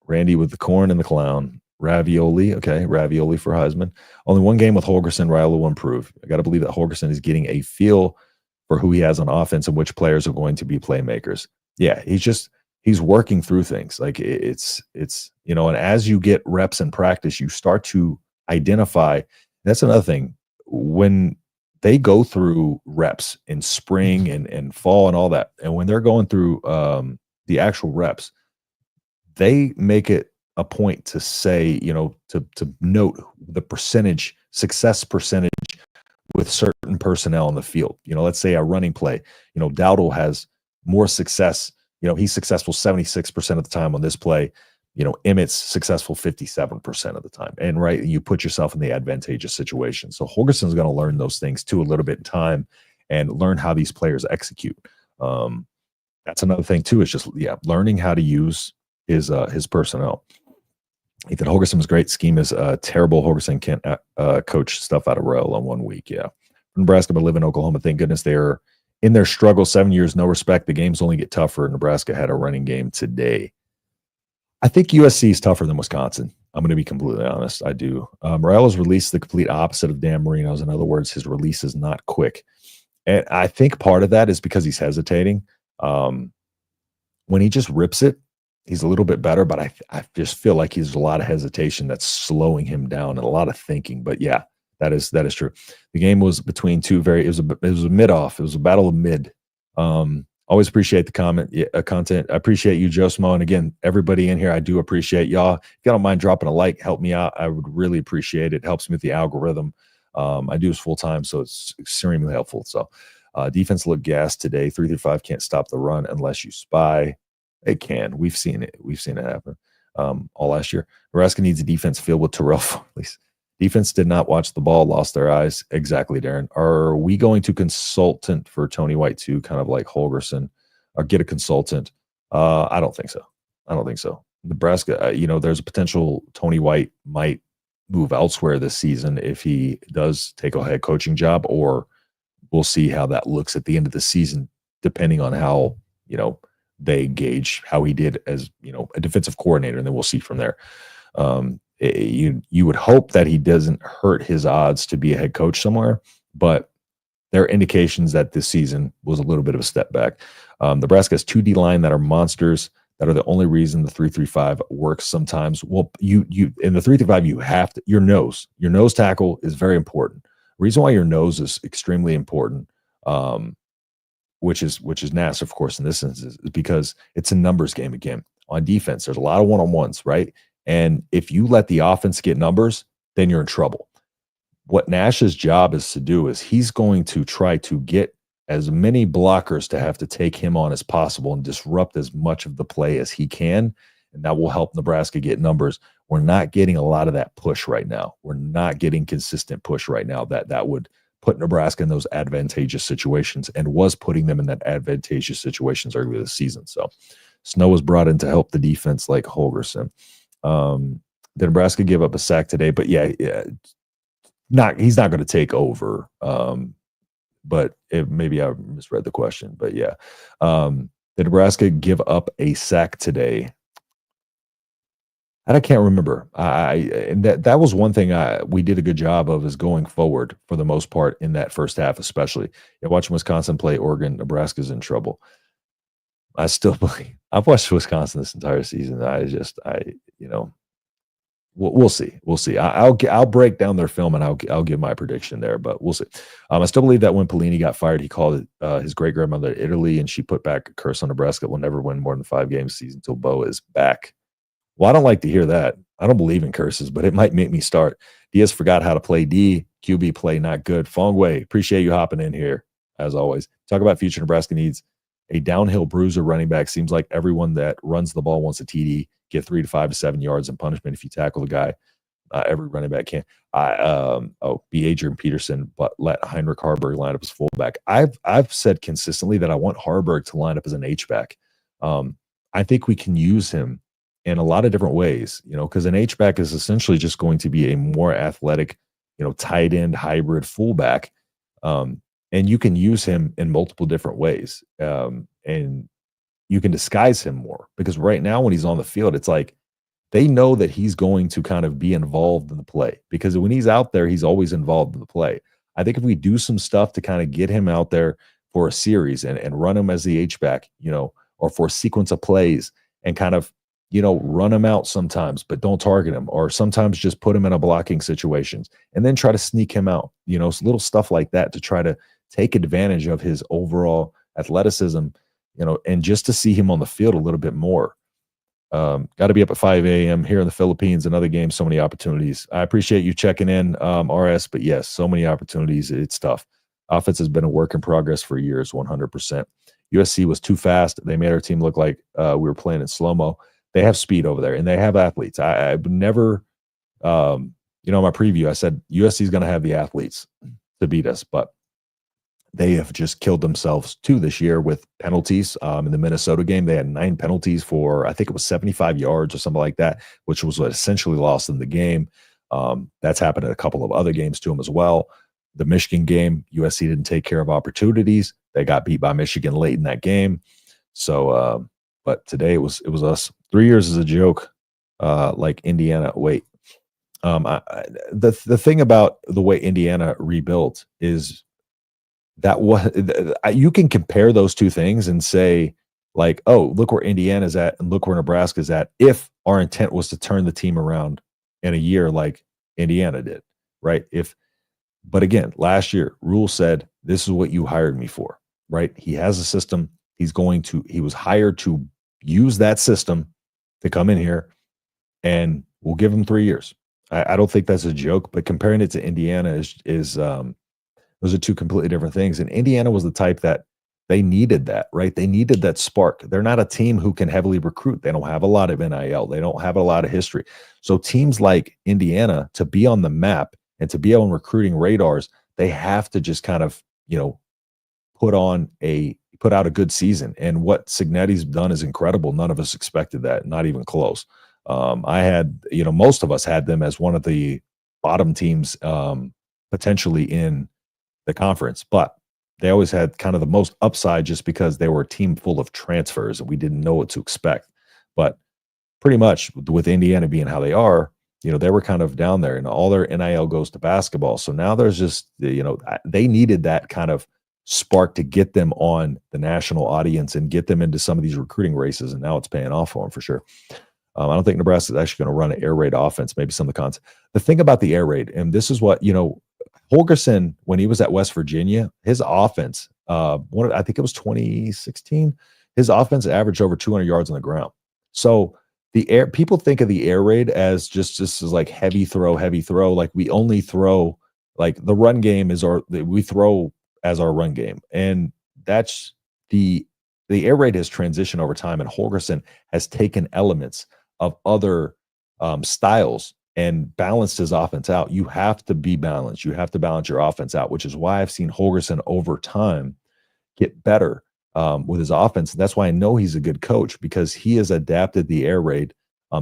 Randy with the corn and the clown. Ravioli, okay, ravioli for Heisman. Only one game with Holgerson. Raiola will improve. I got to believe that Holgerson is getting a feel for who he has on offense and which players are going to be playmakers. Yeah, he's working through things. Like it's and as you get reps in practice, you start to identify. That's another thing. When they go through reps in spring and fall and all that, and when they're going through the actual reps, they make it a point to say, to note the success percentage with certain personnel on the field. Let's say a running play. Dowdle has more success. He's successful 76% of the time on this play. Emmett's successful 57% of the time. And right, you put yourself in the advantageous situation. So Holgerson's going to learn those things too a little bit in time and learn how these players execute. That's another thing too, is just learning how to use his personnel. Ethan Holgerson was great. Scheme is terrible. Holgerson can't coach stuff out of Raiola in 1 week. Yeah. Nebraska, but live in Oklahoma. Thank goodness they are in their struggle. 7 years, no respect. The games only get tougher. Nebraska had a running game today. I think USC is tougher than Wisconsin. I'm going to be completely honest. I do. Raiola's release is the complete opposite of Dan Marino's. In other words, his release is not quick. And I think part of that is because he's hesitating. When he just rips it, he's a little bit better, but I just feel like he's a lot of hesitation that's slowing him down and a lot of thinking. But yeah, that is true. The game was between two it was a mid-off. It was a battle of mid. Always appreciate the content. I appreciate you, Joe Smo. And again, everybody in here, I do appreciate y'all. If you don't mind dropping a like, help me out. I would really appreciate it. It helps me with the algorithm. I do this full time, so it's extremely helpful. So defense looked gassed today. 3-5 can't stop the run unless you spy. It can. We've seen it. We've seen it happen all last year. Nebraska needs a defense filled with Terrell Farley's. Defense did not watch the ball, lost their eyes. Exactly, Darren. Are we going to consultant for Tony White too, kind of like Holgerson, or get a consultant? I don't think so. I don't think so. Nebraska, there's a potential Tony White might move elsewhere this season if he does take a head coaching job, or we'll see how that looks at the end of the season, depending on how, they gauge how he did as, a defensive coordinator, and then we'll see from there. You would hope that he doesn't hurt his odds to be a head coach somewhere, but there are indications that this season was a little bit of a step back. Nebraska has 2 D-line that are monsters that are the only reason the 3-3-5 works sometimes. Well, you in the 3-3-5, you have to, your nose tackle is very important. The reason why your nose is extremely important, which is Nass, of course, in this instance, is because it's a numbers game again. On defense, there's a lot of one-on-ones, right? And if you let the offense get numbers, then you're in trouble. What Nash's job is to do is he's going to try to get as many blockers to have to take him on as possible and disrupt as much of the play as he can. And that will help Nebraska get numbers. We're not getting a lot of that push right now. We're not getting consistent push right now that would put Nebraska in those advantageous situations, and was putting them in that advantageous situations earlier this season. So Snow was brought in to help the defense like Holgerson. Did Nebraska give up a sack today? But yeah, he's not going to take over. But maybe I misread the question. But yeah, did Nebraska give up a sack today? And I can't remember. And that was one thing we did a good job of, is going forward for the most part in that first half, especially. Watching Wisconsin play Oregon, Nebraska's in trouble. I still believe. I've watched Wisconsin this entire season. We'll see. We'll see. I'll break down their film and I'll give my prediction there, but we'll see. I still believe that when Pelini got fired, he called it his great grandmother Italy, and she put back a curse on Nebraska. Will never win more than 5 games a season until Bo is back. Well, I don't like to hear that. I don't believe in curses, but it might make me start. Diaz forgot how to play D. QB play not good. Fongway, appreciate you hopping in here as always. Talk about future. Nebraska needs a downhill bruiser running back. Seems like everyone that runs the ball wants a TD. Get 3 to 5 to 7 yards in punishment if you tackle the guy. Every running back can. Be Adrian Peterson, but let Heinrich Harburg line up as fullback. I've said consistently that I want Harburg to line up as an H-back. I think we can use him in a lot of different ways, because an H-back is essentially just going to be a more athletic, tight end hybrid fullback. And you can use him in multiple different ways. And you can disguise him more, because right now when he's on the field, it's like they know that he's going to kind of be involved in the play, because when he's out there, he's always involved in the play. I think if we do some stuff to kind of get him out there for a series and run him as the H-back, or for a sequence of plays and kind of, run him out sometimes, but don't target him, or sometimes just put him in a blocking situations and then try to sneak him out, little stuff like that to try to take advantage of his overall athleticism, and just to see him on the field a little bit more. Got to be up at 5 a.m. here in the Philippines. Another game, so many opportunities. I appreciate you checking in, RS. But yes, so many opportunities. It's tough. Offense has been a work in progress for years, 100%. USC was too fast. They made our team look like we were playing in slow mo. They have speed over there, and they have athletes. I've never, in my preview, I said USC is going to have the athletes to beat us, but they have just killed themselves too this year with penalties. In the Minnesota game, they had 9 penalties for, I think it was 75 yards or something like that, which was what essentially lost in the game. That's happened in a couple of other games to them as well. The Michigan game, USC didn't take care of opportunities. They got beat by Michigan late in that game. So, but today it was us. 3 years is a joke, like Indiana. Wait, the thing about the way Indiana rebuilt is that you can compare those two things and say, like, oh, look where Indiana's at and look where Nebraska's at, if our intent was to turn the team around in a year like Indiana did, right? But again, last year, Rule said, this is what you hired me for, right? He has a system. He was hired to use that system to come in here, and we'll give him 3 years. I don't think that's a joke, but comparing it to Indiana is those are two completely different things. And Indiana was the type that they needed that, right? They needed that spark. They're not a team who can heavily recruit. They don't have a lot of NIL. They don't have a lot of history. So teams like Indiana, to be on the map and to be on recruiting radars, they have to just kind of, put out a good season. And what Signetti's done is incredible. None of us expected that, not even close. Most of us had them as one of the bottom teams, potentially in the conference, but they always had kind of the most upside just because they were a team full of transfers and we didn't know what to expect. But pretty much with Indiana being how they are, they were kind of down there, and all their NIL goes to basketball. So now there's just, they needed that kind of spark to get them on the national audience and get them into some of these recruiting races. And now it's paying off for them for sure. I don't think Nebraska is actually going to run an air raid offense. Maybe some of the concepts. The thing about the air raid, and this is what, Holgorsen, when he was at West Virginia, his offense, I think it was 2016, his offense averaged over 200 yards on the ground. So people think of the air raid as just as like heavy throw. Like we only throw, like the run game we throw as our run game. And that's the air raid has transitioned over time, and Holgorsen has taken elements of other styles and balanced his offense out. You have to be balanced. You have to balance your offense out, which is why I've seen Holgorsen over time get better with his offense. And that's why I know he's a good coach, because he has adapted the air raid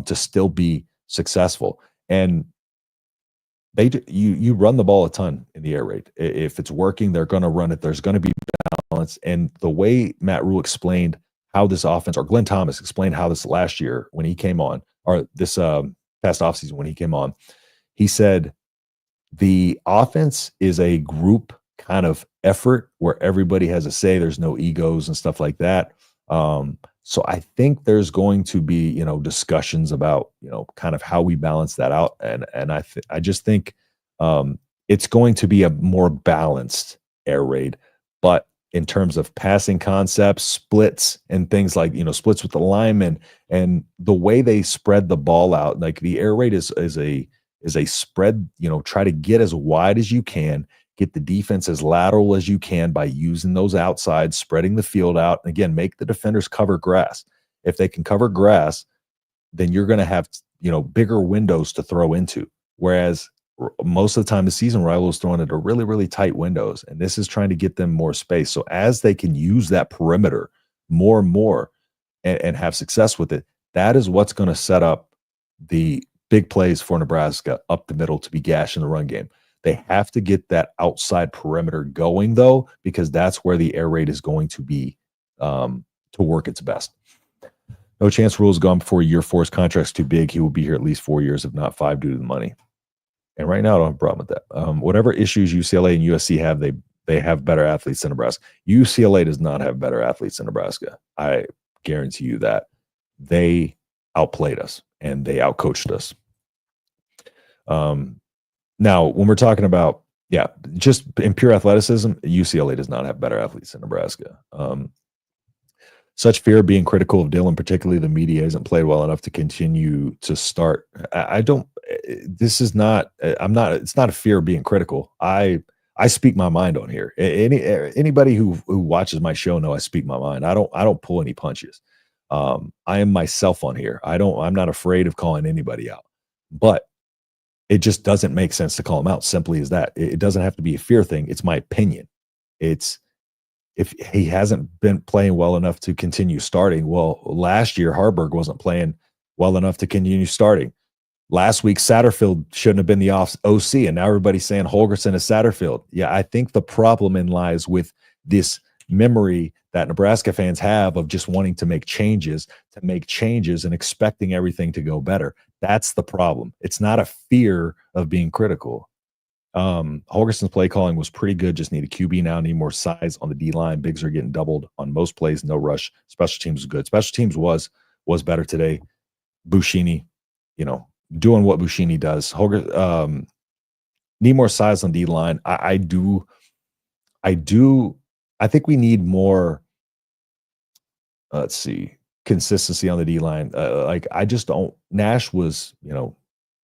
to still be successful. And you run the ball a ton in the air raid. If it's working, they're going to run it. There's going to be balance. And the way Matt Rule explained how this offense, or Glenn Thomas explained how this last year when he came on, or this past offseason when he came on, he said the offense is a group kind of effort where everybody has a say. There's no egos and stuff like that. So I think there's going to be, discussions about, kind of how we balance that out. And I just think it's going to be a more balanced air raid. But in terms of passing concepts, splits, and things like, splits with the linemen and the way they spread the ball out, like the air raid is a spread, try to get as wide as you can, get the defense as lateral as you can by using those outsides, spreading the field out. And again, make the defenders cover grass. If they can cover grass, then you're going to have, bigger windows to throw into. Whereas most of the time this season, Raiola is throwing into really, really tight windows, and this is trying to get them more space. So as they can use that perimeter more and more and have success with it, that is what's going to set up the big plays for Nebraska up the middle to be gashing the run game. They have to get that outside perimeter going, though, because that's where the air raid is going to be to work its best. No chance Rule's gone before year 4. His contract's too big. He will be here at least 4 years, if not 5, due to the money. And right now, I don't have a problem with that. Whatever issues UCLA and USC have, they have better athletes than Nebraska. UCLA does not have better athletes than Nebraska. I guarantee you that. They outplayed us, and they outcoached us. Now, when we're talking about, just in pure athleticism, UCLA does not have better athletes than Nebraska. such fear of being critical of Dylan, particularly the media, hasn't played well enough to continue to start. I don't. This is not. I'm not. It's not a fear of being critical. I speak my mind on here. Anybody who watches my show know I speak my mind. I don't pull any punches. I am myself on here. I'm not afraid of calling anybody out. But it just doesn't make sense to call him out. Simply as that. It doesn't have to be a fear thing. It's my opinion. It's if he hasn't been playing well enough to continue starting. Well, last year Harburg wasn't playing well enough to continue starting. Last week Satterfield shouldn't have been the OC, and now everybody's saying Holgorsen is Satterfield. Yeah, I think the problem lies with this memory that Nebraska fans have of just wanting to make changes and expecting everything to go better. That's the problem. It's not a fear of being critical. Holgersen's play calling was pretty good. Just need a QB now. Need more size on the D line. Bigs are getting doubled on most plays. No rush. Special teams was good. Special teams was better today. Buschini, doing what Buschini does. Holger need more size on D line. I do. I think we need more. Let's see, consistency on the D line. I just don't. Nash was,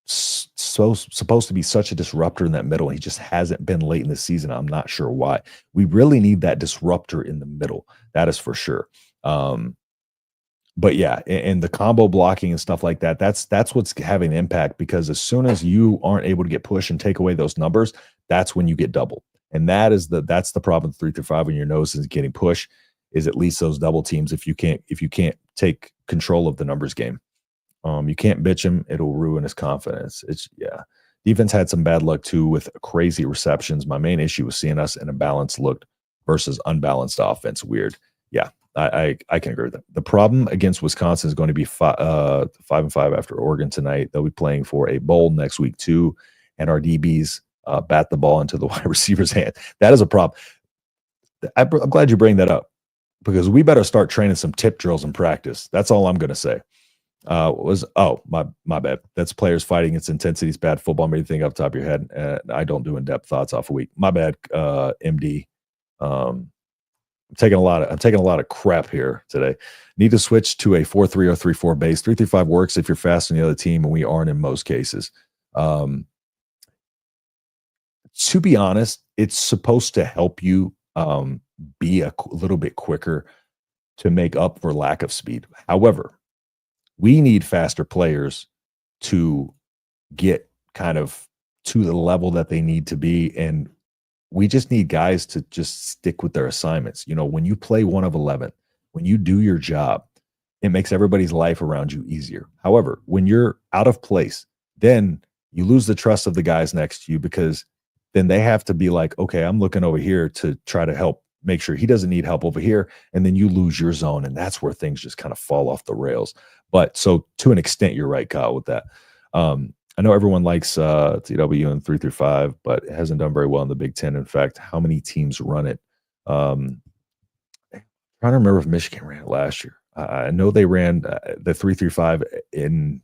so supposed to be such a disruptor in that middle. He just hasn't been late in the season. I'm not sure why. We really need that disruptor in the middle. That is for sure. But yeah, and the combo blocking and stuff like that, that's what's having an impact, because as soon as you aren't able to get pushed and take away those numbers, that's when you get doubled. And that's the problem with 3-5 when your nose is getting pushed, is at least those double teams. If you can't take control of the numbers game. You can't bitch him. It'll ruin his confidence. Defense had some bad luck too with crazy receptions. My main issue was seeing us in a balanced look versus unbalanced offense. Weird. Yeah, I can agree with that. The problem against Wisconsin is going to be 5-5 after Oregon tonight. They'll be playing for a bowl next week too, and our DBs bat the ball into the wide receiver's hand. That is a problem. I'm glad you bring that up, because we better start training some tip drills in practice. That's all I'm going to say. My bad. That's players fighting its intensities, bad football. Maybe think off the top of your head. I don't do in-depth thoughts off a week. My bad, MD. I'm taking a lot of crap here today. Need to switch to a 4-3 or 3-4 base. 3-3-5 works if you're fast on the other team, and we aren't in most cases. To be honest, it's supposed to help you be a little bit quicker to make up for lack of speed. However, we need faster players to get kind of to the level that they need to be. And we just need guys to just stick with their assignments. When you play 1 of 11, when you do your job, it makes everybody's life around you easier. However, when you're out of place, then you lose the trust of the guys next to you, because then they have to be like, okay, I'm looking over here to try to help, make sure he doesn't need help over here. And then you lose your zone. And that's where things just kind of fall off the rails. But so to an extent, you're right, Kyle, with that. I know everyone likes TW and 3-5, but it hasn't done very well in the Big Ten. In fact, how many teams run it? I'm trying to remember if Michigan ran it last year. I know they ran the 3-5 in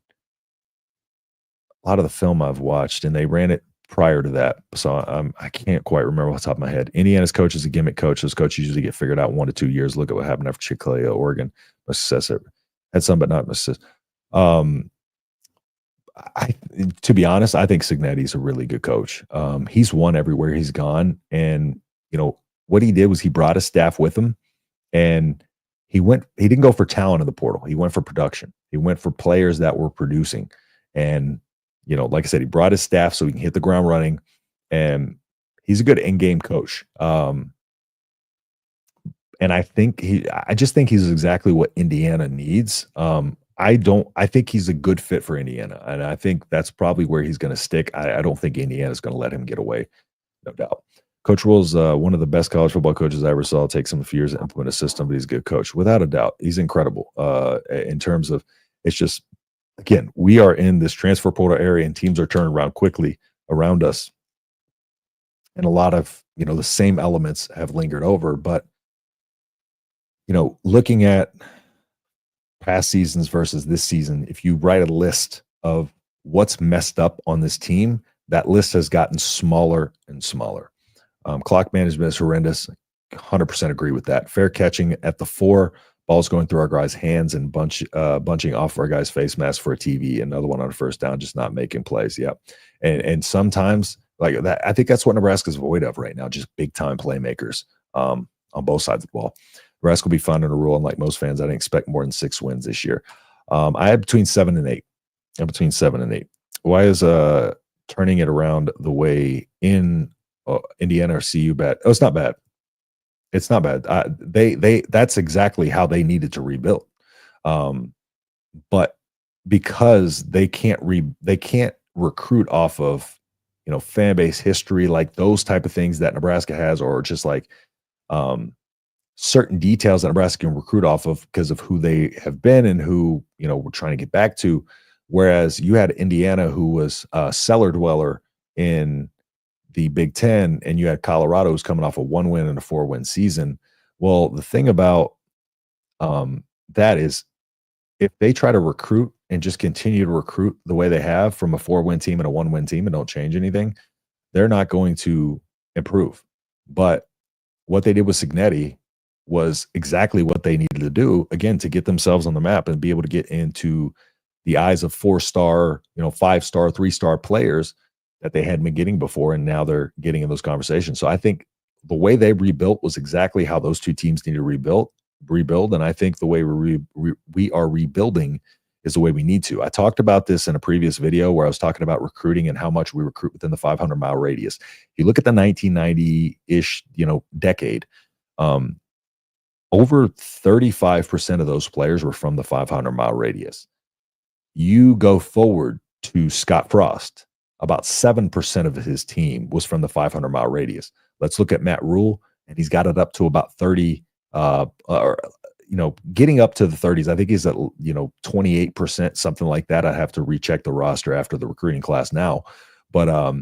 a lot of the film I've watched, and they ran it prior to that. So I can't quite remember off the top of my head. Indiana's coach is a gimmick coach. Those coaches usually get figured out 1 to 2 years. Look at what happened after Chick-fil-A, Oregon. Much success. Had some, but not much success. To be honest, I think Cignetti's a really good coach. He's won everywhere he's gone. And, what he did was he brought his staff with him, and he didn't go for talent in the portal. He went for production. He went for players that were producing. And, like I said, he brought his staff so he can hit the ground running, and he's a good in-game coach. And I just think he's exactly what Indiana needs. I think he's a good fit for Indiana, and I think that's probably where he's going to stick. I don't think Indiana's going to let him get away, no doubt. Coach Rule's one of the best college football coaches I ever saw. It takes him a few years to implement a system, but he's a good coach, without a doubt. He's incredible in terms of, it's just, again, we are in this transfer portal area, and teams are turning around quickly around us, and a lot of the same elements have lingered over, but. Looking at past seasons versus this season, if you write a list of what's messed up on this team, that list has gotten smaller and smaller. Clock management is horrendous. 100% agree with that. Fair catching at the 4 Ball's going through our guys' hands and bunching off our guys' face mask for a TV. Another one on a first down, just not making plays. Yep. And sometimes like that, I think that's what Nebraska's void of right now, just big time playmakers on both sides of the ball. Nebraska will be finding a rule, and like most fans, I didn't expect more than 6 wins this year. I had between 7 and 8. I'm between 7 and 8. Why is turning it around the way in Indiana or CU bad? Oh, it's not bad. It's not bad. They that's exactly how they needed to rebuild. But because they can't recruit off of fan base history, like those type of things that Nebraska has, or just like certain details that Nebraska can recruit off of because of who they have been and who we're trying to get back to. Whereas you had Indiana, who was a cellar dweller in the Big Ten, and you had Colorado, who's coming off a 1 win and a 4-win season. Well, the thing about that is, if they try to recruit and just continue to recruit the way they have from a 4-win team and a 1-win team and don't change anything, they're not going to improve. But what they did with Cignetti was exactly what they needed to do, again, to get themselves on the map and be able to get into the eyes of 4-star, 5-star, 3-star players that they hadn't been getting before, and now they're getting in those conversations. So I think the way they rebuilt was exactly how those two teams need to rebuild, and I think the way we are rebuilding is the way we need to. I talked about this in a previous video where I was talking about recruiting and how much we recruit within the 500-mile radius. If you look at the 1990-ish, decade, over 35% of those players were from the 500-mile radius. You go forward to Scott Frost, about 7% of his team was from the 500-mile radius. Let's look at Matt Rule, and he's got it up to about 30, getting up to the 30s. I think he's at 28%, something like that. I have to recheck the roster after the recruiting class now, but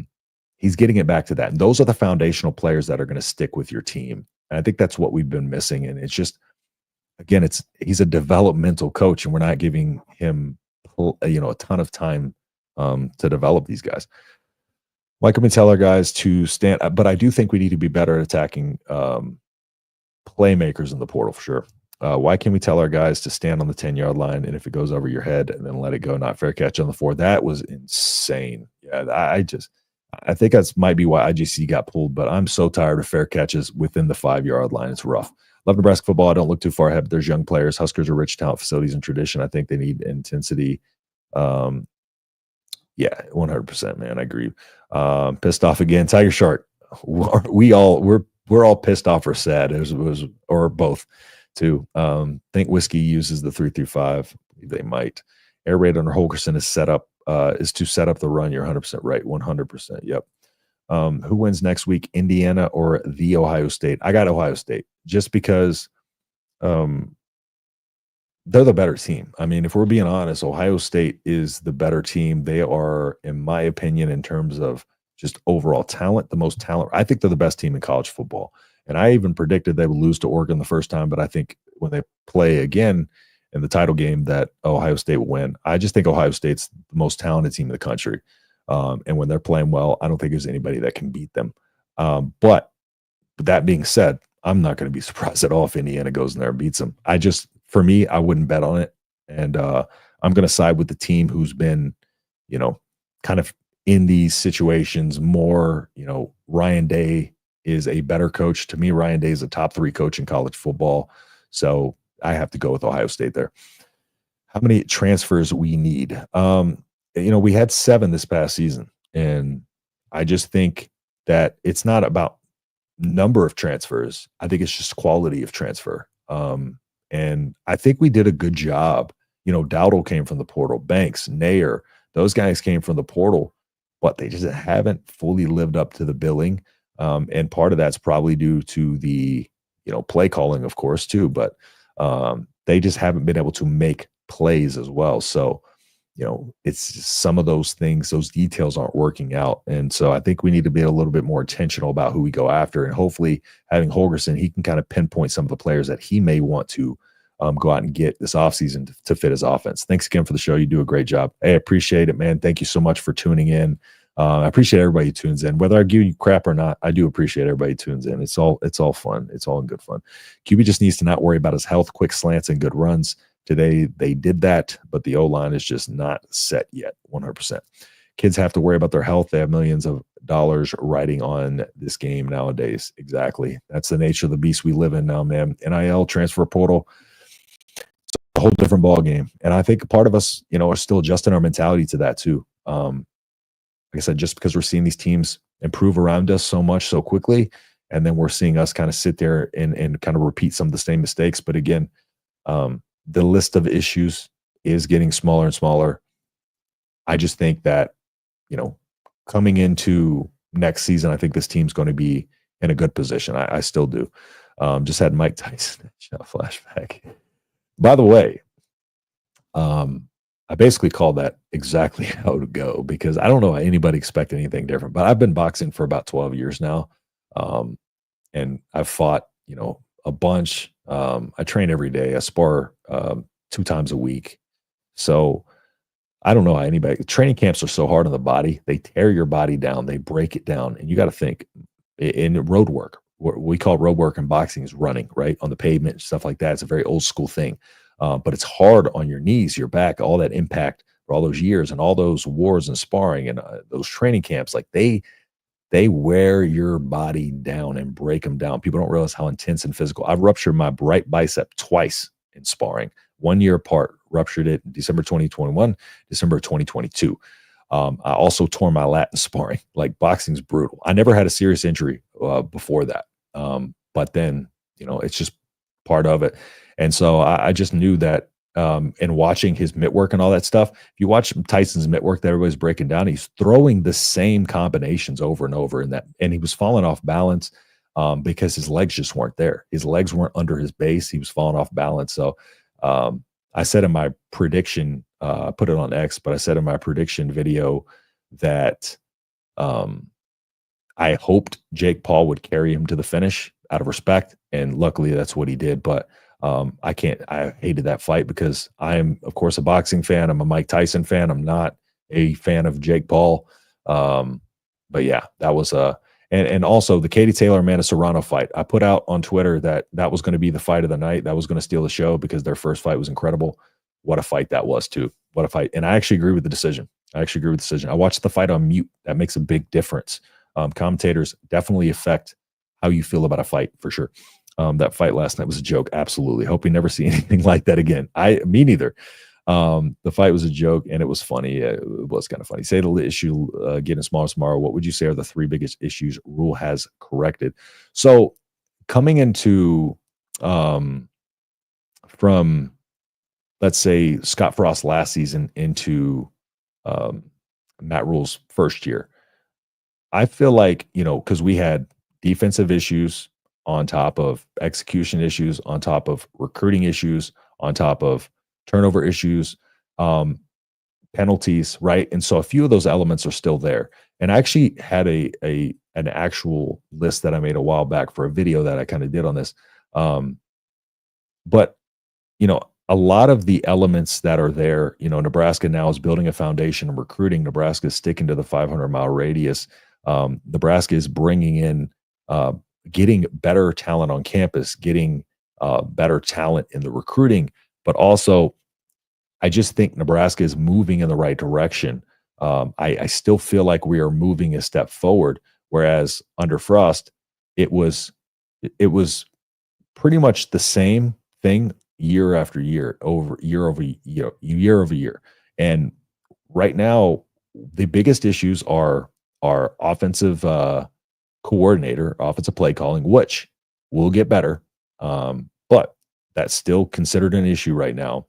he's getting it back to that. And those are the foundational players that are going to stick with your team. And I think that's what we've been missing. And it's just, again, he's a developmental coach, and we're not giving him a ton of time to develop these guys. Why can we tell our guys to stand? But I do think we need to be better at attacking playmakers in the portal for sure. Why can't we tell our guys to stand on the 10-yard line, and if it goes over your head, and then let it go, not fair catch on the 4? That was insane. Yeah, I think that's might be why IGC got pulled, but I'm so tired of fair catches within the 5-yard line. It's rough. Love Nebraska football. I don't look too far ahead, but there's young players. Huskers are rich talent, facilities, and tradition. I think they need intensity. Yeah, 100%, man. I agree. Pissed off again. Tiger Shark. We're all pissed off or sad. Or both too. Think Whiskey uses the 3-5. They might. Air raid under Holgerson is to set up the run. You're 100% right. 100%. Yep. Who wins next week, Indiana or the Ohio State? I got Ohio State just because they're the better team. I mean, if we're being honest, Ohio State is the better team. They are, in my opinion, in terms of just overall talent, the most talent. I think they're the best team in college football. And I even predicted they would lose to Oregon the first time, but I think when they play again in the title game that Ohio State will win. I just think Ohio State's the most talented team in the country. And when they're playing well, I don't think there's anybody that can beat them. But that being said, I'm not going to be surprised at all if Indiana goes in there and beats them. For me, I wouldn't bet on it. And I'm going to side with the team who's been, kind of in these situations more. Ryan Day is a better coach. To me, Ryan Day is a top 3 coach in college football. So I have to go with Ohio State there. How many transfers we need? We had 7 this past season. And I just think that it's not about number of transfers. I think it's just quality of transfer. And I think we did a good job. Dowdle came from the portal. Banks, Nair, those guys came from the portal, but they just haven't fully lived up to the billing. And part of that's probably due to the, play calling, of course, too. But they just haven't been able to make plays as well. So, it's just some of those things, those details aren't working out. And so I think we need to be a little bit more intentional about who we go after. And hopefully having Holgerson, he can kind of pinpoint some of the players that he may want to go out and get this offseason to fit his offense. Thanks again for the show. You do a great job. Hey, I appreciate it, man. Thank you so much for tuning in. I appreciate everybody who tunes in. Whether I give you crap or not, I do appreciate everybody who tunes in. It's all fun. It's all in good fun. QB just needs to not worry about his health, quick slants, and good runs. Today, they did that, but the O-line is just not set yet, 100%. Kids have to worry about their health. They have millions of dollars riding on this game nowadays. Exactly. That's the nature of the beast we live in now, man. NIL, transfer portal, it's a whole different ball game. And I think part of us, are still adjusting our mentality to that too. Like I said, just because we're seeing these teams improve around us so much so quickly, and then we're seeing us kind of sit there and kind of repeat some of the same mistakes. But again, the list of issues is getting smaller and smaller. I just think that, coming into next season, I think this team's going to be in a good position. I still do. Just had Mike Tyson flashback. By the way, I basically called that exactly how it would go, because I don't know anybody expect anything different. But I've been boxing for about 12 years now, and I've fought, a bunch. I train every day. I spar 2 times a week. So I don't know how anybody. Training camps are so hard on the body. They tear your body down. They break it down, and you got to think in road work. What we call road work in boxing is running, right, on the pavement, stuff like that. It's a very old school thing. But it's hard on your knees, your back, all that impact for all those years and all those wars and sparring and those training camps. Like they wear your body down and break them down. People don't realize how intense and physical. I've ruptured my right bicep twice in sparring, 1 year apart. Ruptured it in December 2021, December 2022. I also tore my lat in sparring. Like, boxing's brutal. I never had a serious injury before that. But then, it's just part of it. And so I just knew that in watching his mitt work and all that stuff, if you watch Tyson's mitt work that everybody's breaking down, he's throwing the same combinations over and over and he was falling off balance because his legs just weren't there. His legs weren't under his base. He was falling off balance. So I said in my prediction, put it on X, but I said in my prediction video that I hoped Jake Paul would carry him to the finish out of respect. And luckily that's what he did. But I hated that fight because I'm, of course, a boxing fan. I'm a Mike Tyson fan. I'm not a fan of Jake Paul. But yeah, that was and also the Katie Taylor Amanda Serrano fight. I put out on Twitter that was going to be the fight of the night. That was going to steal the show because their first fight was incredible. What a fight that was too. What a fight. And I actually agree with the decision. I watched the fight on mute. That makes a big difference. Commentators definitely affect how you feel about a fight, for sure. That fight last night was a joke. Absolutely. Hope we never see anything like that again. Me neither. The fight was a joke and it was funny. It was kind of funny. Say the issue getting smaller tomorrow. What would you say are the 3 biggest issues Rule has corrected? So coming into from, let's say, Scott Frost last season into Matt Rule's first year, I feel like, because we had defensive issues on top of execution issues, on top of recruiting issues, on top of turnover issues, penalties, right? And so a few of those elements are still there. And I actually had an actual list that I made a while back for a video that I kind of did on this. But a lot of the elements that are there, Nebraska now is building a foundation and recruiting. Nebraska is sticking to the 500-mile radius. Nebraska is bringing in, getting better talent on campus, getting better talent in the recruiting, but also I just think Nebraska is moving in the right direction. I still feel like we are moving a step forward, whereas under Frost, it was pretty much the same thing year after year, year over year. And right now, the biggest issues are our offensive coordinator, offensive play calling, which will get better, but that's still considered an issue right now.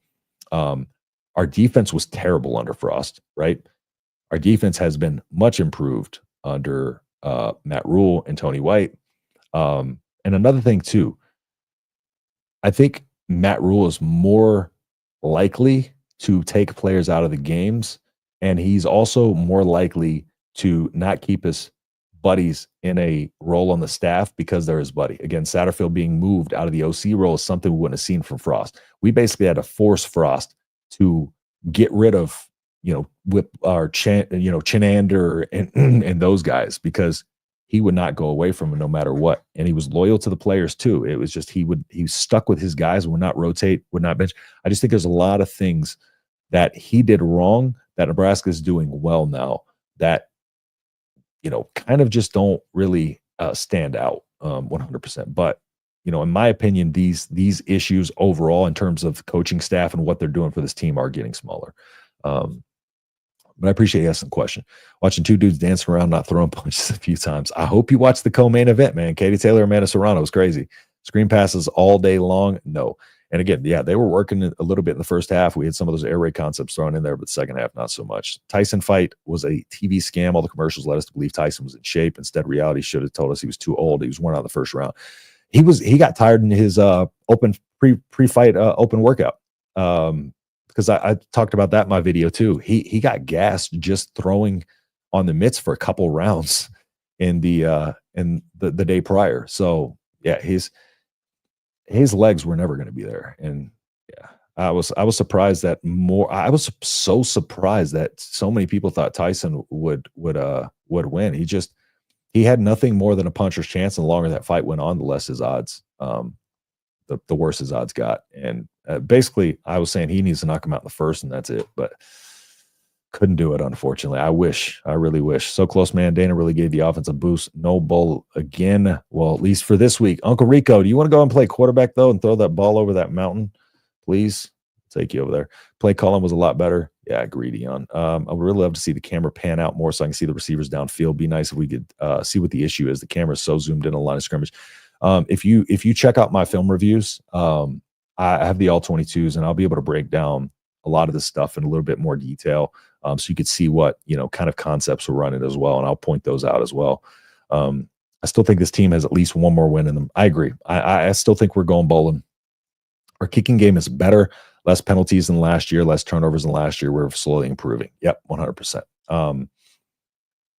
Our defense was terrible under Frost, right? Our defense has been much improved under Matt Rule and Tony White. And another thing too, I think Matt Rule is more likely to take players out of the games, and he's also more likely to not keep his buddies in a role on the staff because they're his buddy. Again, Satterfield being moved out of the OC role is something we wouldn't have seen from Frost. We basically had to force Frost to get rid of, Whip or Chinander and those guys, because he would not go away from him no matter what. And he was loyal to the players too. It was just he stuck with his guys, would not rotate, would not bench. I just think there's a lot of things that he did wrong that Nebraska is doing well now that kind of just don't really stand out 100%. But in my opinion, these issues overall in terms of coaching staff and what they're doing for this team are getting smaller. But I appreciate you asking the question. Watching two dudes dancing around, not throwing punches a few times. I hope you watched the co-main event, man. Katie Taylor and Amanda Serrano was crazy. Screen passes all day long. No. And again, yeah, they were working a little bit in the first half. We had some of those air raid concepts thrown in there, but the second half, not so much. Tyson fight was a TV scam. All the commercials led us to believe Tyson was in shape. Instead, reality should have told us he was too old. He was worn out the first round. He got tired in his open pre-fight open workout. Because I talked about that in my video too. He got gassed just throwing on the mitts for a couple rounds in the day prior. So yeah, his legs were never going to be there. And yeah, I was surprised that I was so surprised that so many people thought Tyson would win. He had nothing more than a puncher's chance, and the longer that fight went on, the less his odds. The worse his odds got. And basically, I was saying he needs to knock him out in the first, and that's it. But couldn't do it, unfortunately. I really wish. So close, man. Dana really gave the offense a boost. No bowl again. Well, at least for this week. Uncle Rico, do you want to go and play quarterback, though, and throw that ball over that mountain? Please. I'll take you over there. Play calling was a lot better. Yeah, greedy on. I would really love to see the camera pan out more so I can see the receivers downfield. Be nice if we could see what the issue is. The camera's so zoomed in on the line of scrimmage. If you check out my film reviews, I have the all 22s, and I'll be able to break down a lot of this stuff in a little bit more detail, so you could see what kind of concepts we're running as well, and I'll point those out as well. I still think this team has at least one more win in them. I agree. I still think we're going bowling. Our kicking game is better, less penalties than last year, less turnovers than last year. We're slowly improving. Yep, 100%.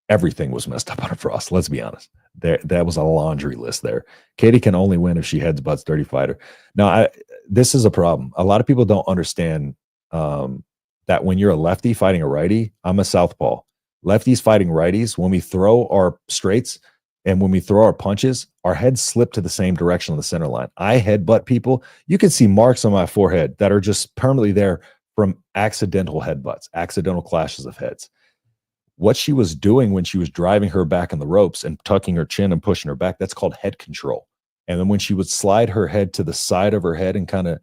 Everything was messed up on Frost. Let's be honest. That was a laundry list there. Katie can only win if she heads butts dirty fighter. Now, this is a problem. A lot of people don't understand that when you're a lefty fighting a righty, I'm a southpaw. Lefties fighting righties, when we throw our straights and when we throw our punches, our heads slip to the same direction on the center line. I headbutt people. You can see marks on my forehead that are just permanently there from accidental headbutts, accidental clashes of heads. What she was doing when she was driving her back in the ropes and tucking her chin and pushing her back, that's called head control. And then when she would slide her head to the side of her head and kind of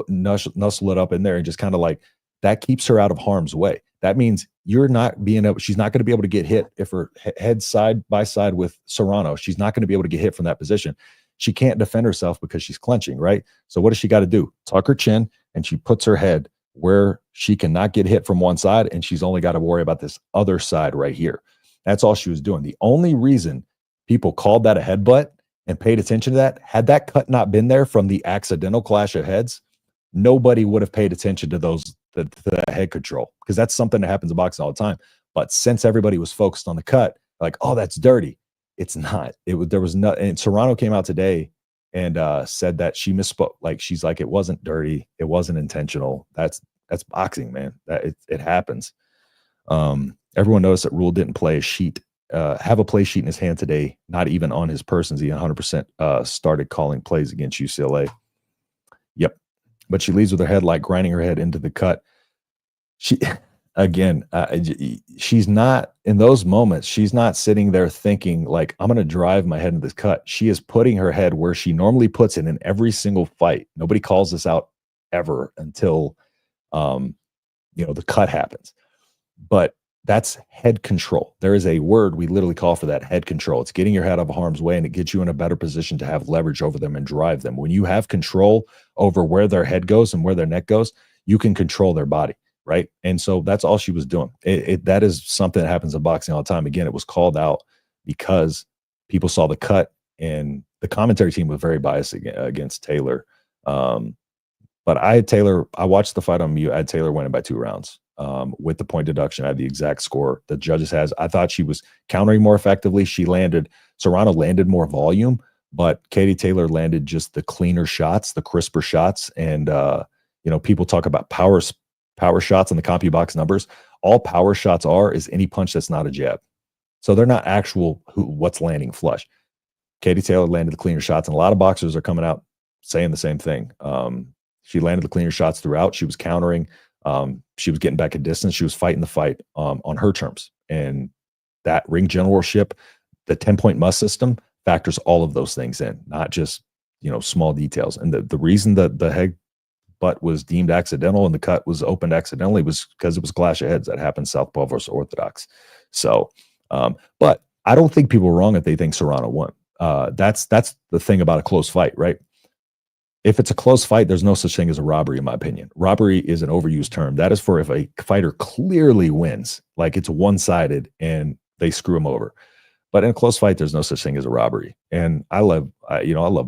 nuzzle it up in there and just kind of like, that keeps her out of harm's way. That means she's not going to be able to get hit if her head side by side with Serrano. She's not going to be able to get hit from that position. She can't defend herself because she's clenching, right? So what does she got to do? Tuck her chin, and she puts her head where she cannot get hit from one side, and she's only got to worry about this other side right here. That's all she was doing. The only reason people called that a headbutt and paid attention to that, had that cut not been there from the accidental clash of heads, nobody would have paid attention to the head control, because that's something that happens in boxing all the time. But since everybody was focused on the cut, like, oh, that's dirty. It's not. There was no. And Serrano came out today and said that she misspoke. Like, she's like, it wasn't dirty. It wasn't intentional. That's boxing, man. That it happens. Everyone noticed that Rule didn't play a sheet, have a play sheet in his hand today, not even on his persons. He 100% started calling plays against UCLA. Yep. But she leads with her head, like grinding her head into the cut. She's not, in those moments, she's not sitting there thinking like, I'm going to drive my head into this cut. She is putting her head where she normally puts it in every single fight. Nobody calls this out ever until, the cut happens. But that's head control. There is a word we literally call for that, head control. It's getting your head out of harm's way, and it gets you in a better position to have leverage over them and drive them. When you have control over where their head goes and where their neck goes, you can control their body, right? And so that's all she was doing. That is something that happens in boxing all the time. Again, it was called out because people saw the cut, and the commentary team was very biased against Taylor. But I watched the fight on mute. I had Taylor winning by 2 rounds. With the point deduction, I had the exact score the judges has. I thought she was countering more effectively. Serrano landed more volume, but Katie Taylor landed just the cleaner shots, the crisper shots. And, people talk about power shots in the CompuBox numbers. all power shots are is any punch that's not a jab. So they're not actual what's landing flush. Katie Taylor landed the cleaner shots, and a lot of boxers are coming out saying the same thing. She landed the cleaner shots throughout. She was countering. She was getting back a distance. She was fighting the fight on her terms. And that ring generalship, the 10-point must system factors all of those things in, not just, small details. And the reason that the head butt was deemed accidental and the cut was opened accidentally was because it was a clash of heads that happened southpaw versus orthodox. So, but I don't think people are wrong if they think Serrano won. That's the thing about a close fight, right? If it's a close fight, there's no such thing as a robbery, in my opinion. Robbery is an overused term. That is for if a fighter clearly wins, like it's one-sided and they screw him over. But in a close fight, there's no such thing as a robbery. And I love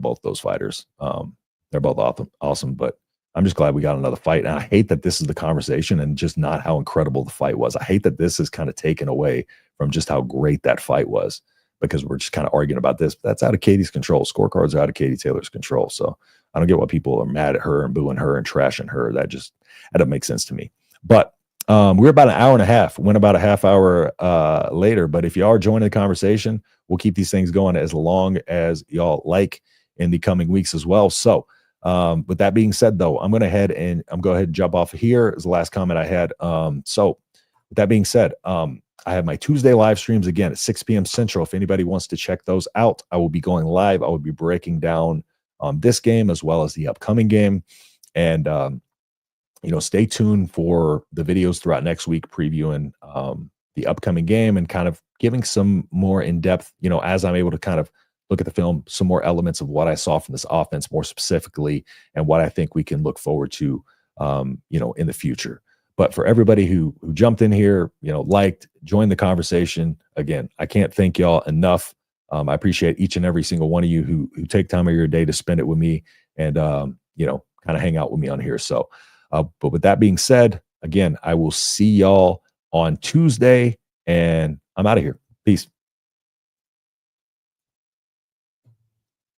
both those fighters. They're both awesome, but I'm just glad we got another fight. And I hate that this is the conversation and just not how incredible the fight was. I hate that this is kind of taken away from just how great that fight was, because we're just kind of arguing about this. But that's out of Katie's control. Scorecards are out of Katie Taylor's control. So I don't get why people are mad at her and booing her and trashing her. That doesn't make sense to me. But we're about an hour and a half. Went about a half hour later. But if you are joining the conversation, we'll keep these things going as long as y'all like in the coming weeks as well. So with that being said, though, I'm going to head and go ahead and jump off of here is the last comment I had. So with that being said, I have my Tuesday live streams again at 6 p.m. Central. If anybody wants to check those out, I will be going live. I will be breaking down this game as well as the upcoming game. And, stay tuned for the videos throughout next week, previewing the upcoming game and kind of giving some more in-depth, as I'm able to kind of look at the film, some more elements of what I saw from this offense more specifically and what I think we can look forward to, in the future. But for everybody who jumped in here, liked, joined the conversation, again, I can't thank y'all enough. I appreciate each and every single one of you who take time of your day to spend it with me and, kind of hang out with me on here. So, but with that being said, again, I will see y'all on Tuesday, and I'm out of here. Peace.